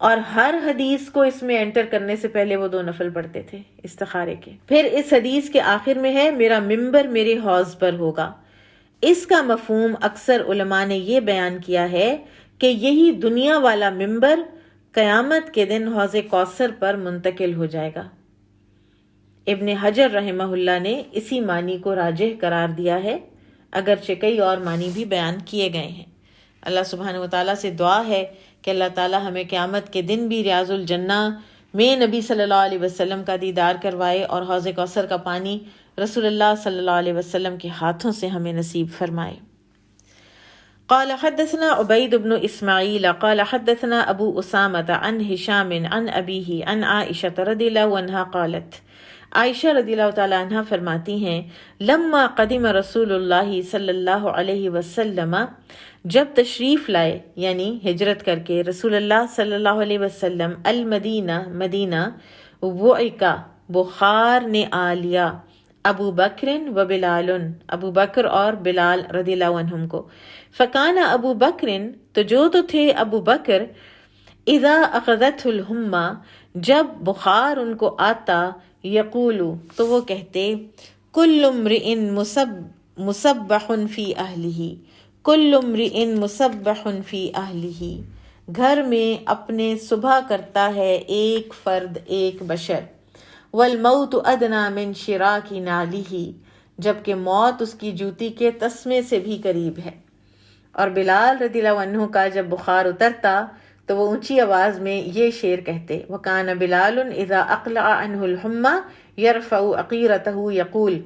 اور ہر حدیث کو اس میں انٹر کرنے سے پہلے وہ 2 نفل پڑھتے تھے استخارے کے۔ پھر اس حدیث کے آخر میں ہے میرا ممبر میرے حوض پر ہوگا۔ اس کا مفہوم اکثر علماء نے یہ بیان کیا ہے کہ یہی دنیا والا ممبر قیامت کے دن حوض کوثر پر منتقل ہو جائے گا۔ ابن حجر رحمہ اللہ نے اسی معنی کو راجح قرار دیا ہے، اگرچہ کئی اور معنی بھی بیان کیے گئے ہیں۔ اللہ سبحانہ و تعالیٰ سے دعا ہے کہ اللہ تعالیٰ ہمیں قیامت کے دن بھی ریاض الجنہ میں نبی صلی اللہ علیہ وسلم کا دیدار کروائے اور حوض کوثر کا پانی رسول اللہ صلی اللہ علیہ وسلم کے ہاتھوں سے ہمیں نصیب فرمائے۔ قال حدثنا عبید بن اسماعیل قال حدثنا ابو اسامۃ عن ہشام عن ابیہ عن عائشہ رضی اللہ عنہا قالت، عائشہ رضی اللہ تعالی عنہ فرماتی ہیں، لما قدم رسول اللہ صلی اللہ علیہ وسلم، جب تشریف لائے یعنی ہجرت کر کے رسول اللہ صلی اللہ علیہ وسلم المدینہ مدینہ، وعکا بخار نے آ لیا، ابو بکر و بلال ابو بکر اور بلال رضی اللہ عنہم کو، فکان ابو بکر تو تھے ابو بکر، اذا اخذته الحمى جب بخار ان کو آتا، یقول تو وہ کہتے، کل امرئ مسبح فی اہلہ، کل امرئ مسبح فی اہلہ، گھر میں اپنے صبح کرتا ہے ایک فرد ایک بشر، والموت ادنی من شراک نعلہ، جبکہ موت اس کی جوتی کے تسمے سے بھی قریب ہے۔ اور بلال رضی اللہ عنہ کا جب بخار اترتا تو وہ اونچی آواز میں یہ شعر کہتے، وکان بلال اذا اقلع عنہ الحمى یرفع عقیرتہ یقول،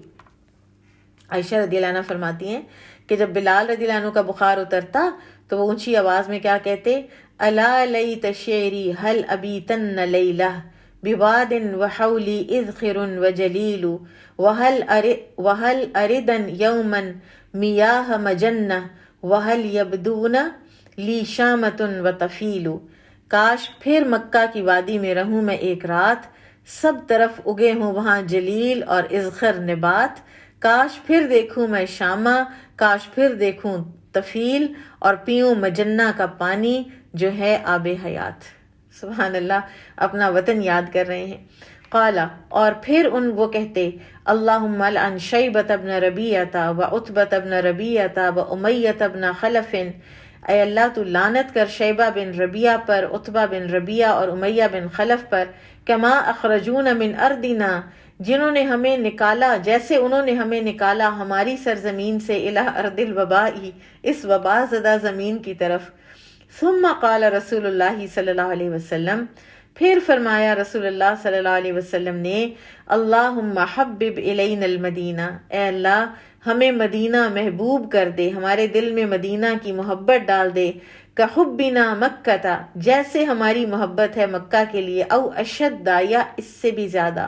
عائشہ رضی اللہ عنہ فرماتی ہیں کہ جب بلال رضی اللہ عنہ کا بخار اترتا تو وہ اونچی آواز میں کیا کہتے، الا لیت شعری هل ابیتن لیلہ بواد وحولی اذخر وجلیل وهل اردن یوما میاہ مجنہ وهل یبدون لی شامت وطفیل، کاش پھر مکہ کی وادی میں رہوں میں ایک رات، سب طرف اگے ہوں وہاں جلیل اور اذخر نبات، کاش پھر دیکھوں میں شامہ، کاش پھر دیکھوں طفیل اور پیوں مجنہ کا پانی جو ہے آب حیات۔ سبحان اللہ، اپنا وطن یاد کر رہے ہیں۔ قالا، اور پھر وہ کہتے، اللہم لعن شیبۃ بن ربیعۃ و عتبۃ بن ربیعۃ و امیۃ بن خلف، اے اللہ تو لعنت کر شیبہ بن ربیعہ پر، عتبہ بن ربیعہ اور امیہ بن خلف پر، کما اخرجون من ارضنا، جنہوں نے ہمیں نکالا، جیسے انہوں نے ہمیں نکالا ہماری سرزمین سے، الی ارض الوباء، اس وبا زدہ زمین کی طرف۔ ثم قال رسول اللہ صلی اللہ علیہ وسلم، پھر فرمایا رسول اللہ صلی اللہ علیہ وسلم نے، اللہم حبب الینا المدینہ، اے اللہ ہمیں مدینہ محبوب کر دے، ہمارے دل میں مدینہ کی محبت ڈال دے، کحبنا مکہ، جیسے ہماری محبت ہے مکہ کے لیے، او اشد، یا اس سے بھی زیادہ۔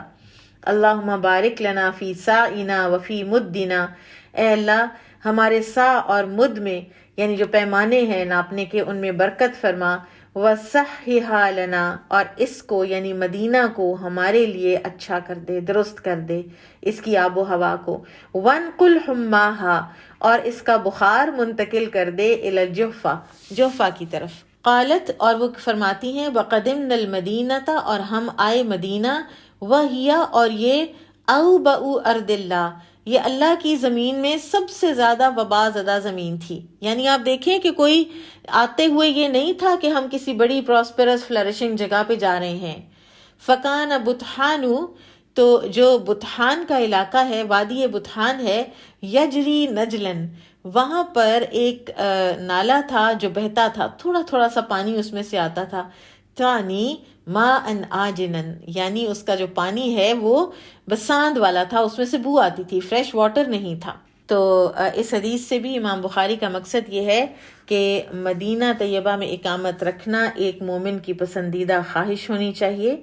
اللہم بارک لنا فی ساعنا وفی مدنا، اے اللہ ہمارے سا اور مد میں، یعنی جو پیمانے ہیں ناپنے کے، ان میں برکت فرما، وصححھا لنا، اور اس کو یعنی مدینہ کو ہمارے لیے اچھا کر دے، درست کر دے اس کی آب و ہوا کو، وانقل حماہا، اور اس کا بخار منتقل کر دے الی الجحفہ، جحفہ کی طرف۔ قالت، اور وہ فرماتی ہیں، وقدمنا المدینۃ، اور ہم آئے مدینہ، وہیا، اور یہ اوبأ ارض اللہ، یہ اللہ کی زمین میں سب سے زیادہ وبا زدہ زمین تھی۔ یعنی آپ دیکھیں کہ کوئی آتے ہوئے یہ نہیں تھا کہ ہم کسی بڑی پراسپرس فلرشنگ جگہ پہ جا رہے ہیں۔ فکان بطحان، تو جو بطحان کا علاقہ ہے، وادی بطحان ہے، یجری نجلن، وہاں پر ایک نالا تھا جو بہتا تھا، تھوڑا تھوڑا سا پانی اس میں سے آتا تھا، تانی ما ان آجنن، یعنی اس کا جو پانی ہے وہ بساند والا تھا، اس میں سے بو آتی تھی، فریش واٹر نہیں تھا۔ تو اس حدیث سے بھی امام بخاری کا مقصد یہ ہے کہ مدینہ طیبہ میں اقامت رکھنا ایک مومن کی پسندیدہ خواہش ہونی چاہیے۔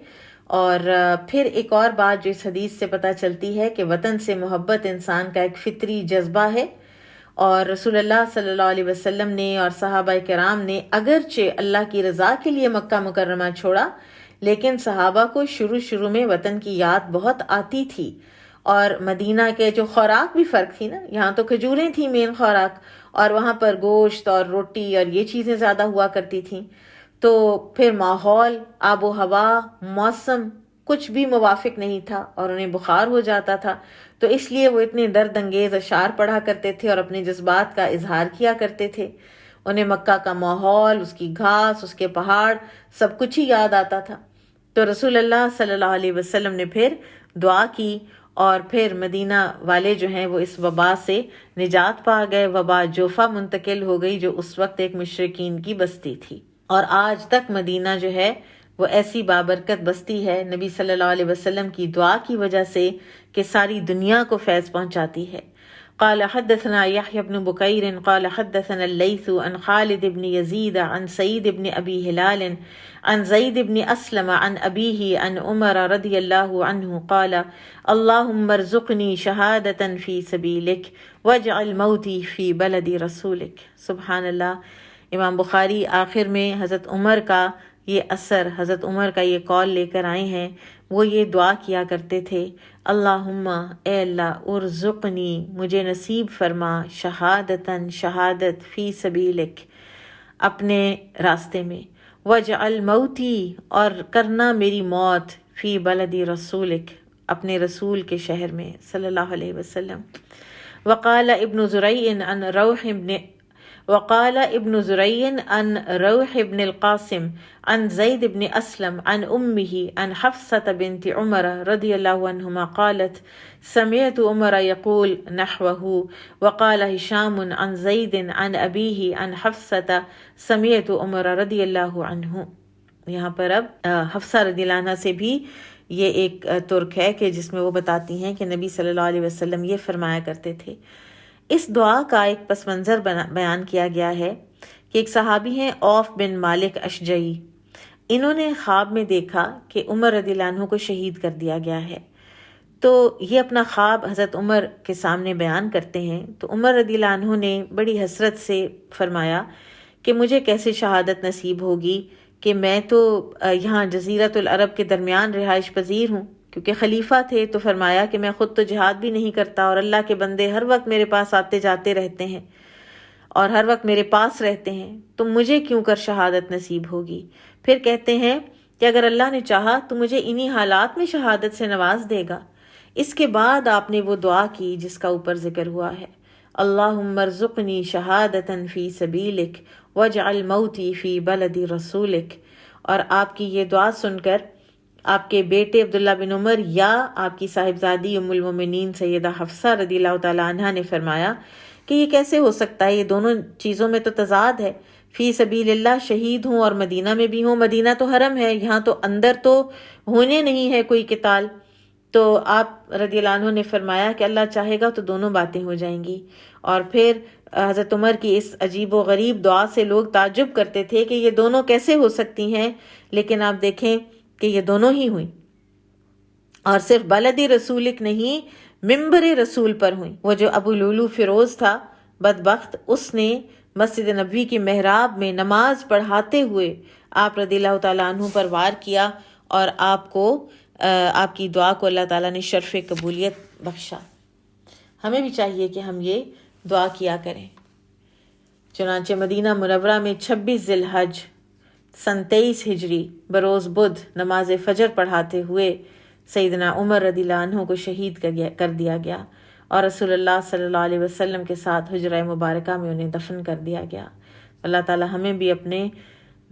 اور پھر ایک اور بات جو اس حدیث سے پتہ چلتی ہے کہ وطن سے محبت انسان کا ایک فطری جذبہ ہے، اور رسول اللہ صلی اللہ علیہ وسلم نے اور صحابہ کرام نے اگرچہ اللہ کی رضا کے لیے مکہ مکرمہ چھوڑا، لیکن صحابہ کو شروع میں وطن کی یاد بہت آتی تھی، اور مدینہ کے جو خوراک بھی فرق تھی نا، یہاں تو کھجوریں تھیں مین خوراک، اور وہاں پر گوشت اور روٹی اور یہ چیزیں زیادہ ہوا کرتی تھیں، تو پھر ماحول، آب و ہوا، موسم کچھ بھی موافق نہیں تھا اور انہیں بخار ہو جاتا تھا، تو اس لیے وہ اتنے درد انگیز اشعار پڑھا کرتے تھے اور اپنے جذبات کا اظہار کیا کرتے تھے۔ انہیں مکہ کا ماحول، اس کی گھاس، اس کے پہاڑ، سب کچھ ہی یاد آتا تھا۔ تو رسول اللہ صلی اللہ علیہ وسلم نے پھر دعا کی، اور پھر مدینہ والے جو ہیں وہ اس وبا سے نجات پا گئے۔ وبا جوفا منتقل ہو گئی، جو اس وقت ایک مشرکین کی بستی تھی، اور آج تک مدینہ جو ہے وہ ایسی بابرکت بستی ہے نبی صلی اللہ علیہ وسلم کی دعا کی وجہ سے کہ ساری دنیا کو فیض پہنچاتی ہے۔ قال حدثنا يحيى بن بكير قال حدثنا الليث عن خالد بن يزيد عن سعيد بن أبي هلال عن زيد بن أسلم عن أبيه عن عمر رضي الله عنه قال اللهم ارزقني شهادة في سبيلك واجعل موتي في بلد رسولك۔ سبحان اللہ۔ امام بخاری آخر میں حضرت عمر کا یہ اثر، حضرت عمر کا یہ قول لے کر آئے ہیں۔ وہ یہ دعا کیا کرتے تھے، اللہم، اے اللہ، ارزقنی، مجھے نصیب فرما، شہادتاً، شہادت، فی سبیلک، اپنے راستے میں، وجعل موتی، اور کرنا میری موت، فی بلدی رسولک، اپنے رسول کے شہر میں صلی اللہ علیہ وسلم۔ وقال ابن زريع عن روح بن القاسم عن زيد بن أسلم عن أمه عن حفصة بنت عمر رضي الله عنهما قالت سمعت عمر يقول نحوه، وقال هشام عن زيد عن أبيه عن حفصة سمعت عمر رضي الله عنه۔ یہاں پر اب حفصہ رضی اللہ عنہ سے بھی یہ ایک ترک ہے کہ جس میں وہ بتاتی ہیں کہ نبی صلی اللہ علیہ وسلم یہ فرمایا کرتے تھے۔ اس دعا کا ایک پس منظر بیان کیا گیا ہے کہ ایک صحابی ہیں عوف بن مالک اشجعی، انہوں نے خواب میں دیکھا کہ عمر رضی اللہ عنہ کو شہید کر دیا گیا ہے، تو یہ اپنا خواب حضرت عمر کے سامنے بیان کرتے ہیں، تو عمر رضی اللہ عنہ نے بڑی حسرت سے فرمایا کہ مجھے کیسے شہادت نصیب ہوگی کہ میں تو یہاں جزیرۃ العرب کے درمیان رہائش پذیر ہوں، کیونکہ خلیفہ تھے، تو فرمایا کہ میں خود تو جہاد بھی نہیں کرتا اور اللہ کے بندے ہر وقت میرے پاس آتے جاتے رہتے ہیں اور ہر وقت میرے پاس رہتے ہیں، تو مجھے کیوں کر شہادت نصیب ہوگی؟ پھر کہتے ہیں کہ اگر اللہ نے چاہا تو مجھے انہی حالات میں شہادت سے نواز دے گا۔ اس کے بعد آپ نے وہ دعا کی جس کا اوپر ذکر ہوا ہے، اللہم ارزقنی شہادتاً فی سبیلک واجعل موتی فی بلد رسولک۔ اور آپ کی یہ دعا سن کر آپ کے بیٹے عبداللہ بن عمر یا آپ کی صاحبزادی ام المومنین سیدہ حفصہ رضی اللہ تعالی عنہا نے فرمایا کہ یہ کیسے ہو سکتا ہے، یہ دونوں چیزوں میں تو تضاد ہے، فی سبیل اللہ شہید ہوں اور مدینہ میں بھی ہوں، مدینہ تو حرم ہے، یہاں تو اندر تو ہونے نہیں ہے کوئی قتال۔ تو آپ رضی اللہ عنہ نے فرمایا کہ اللہ چاہے گا تو دونوں باتیں ہو جائیں گی۔ اور پھر حضرت عمر کی اس عجیب و غریب دعا سے لوگ تعجب کرتے تھے کہ یہ دونوں کیسے ہو سکتی ہیں، لیکن آپ دیکھیں کہ یہ دونوں ہی ہوئیں، اور صرف بلد رسولک نہیں، ممبر رسول پر ہوئیں۔ وہ جو ابو لولو فیروز تھا بدبخت، اس نے مسجد نبوی کی محراب میں نماز پڑھاتے ہوئے آپ رضی اللہ تعالیٰ عنہ پر وار کیا، اور آپ کی دعا کو اللہ تعالیٰ نے شرف قبولیت بخشا۔ ہمیں بھی چاہیے کہ ہم یہ دعا کیا کریں۔ چنانچہ مدینہ منورہ میں 26 ذی الحج سن 23 ہجری بروز بدھ نماز فجر پڑھاتے ہوئے سیدنا عمر رضی اللہ عنہ کو شہید کر دیا گیا، اور رسول اللہ صلی اللہ علیہ وسلم کے ساتھ حجرہ مبارکہ میں انہیں دفن کر دیا گیا۔ اللہ تعالی ہمیں بھی اپنے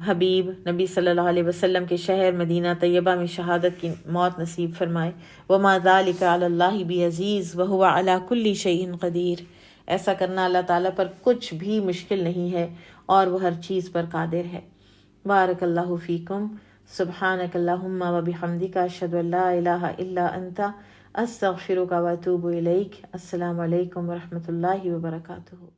حبیب نبی صلی اللہ علیہ وسلم کے شہر مدینہ طیبہ میں شہادت کی موت نصیب فرمائے۔ وَمَا ذَلِكَ عَلَى اللَّهِ بِعَزِيزٍ وَهُوَ عَلَى كُلِّ شَيْءٍ قَدِيرٌ۔ ایسا کرنا اللہ تعالیٰ پر کچھ بھی مشکل نہیں ہے اور وہ ہر چیز پر قادر ہے۔ بارک اللہ فیکم، سبحانک اللہم وبحمدک، اشہد ان لا الہ الا انت، استغفرک واتوب الیک۔ السلام علیکم ورحمۃ اللہ وبرکاتہ۔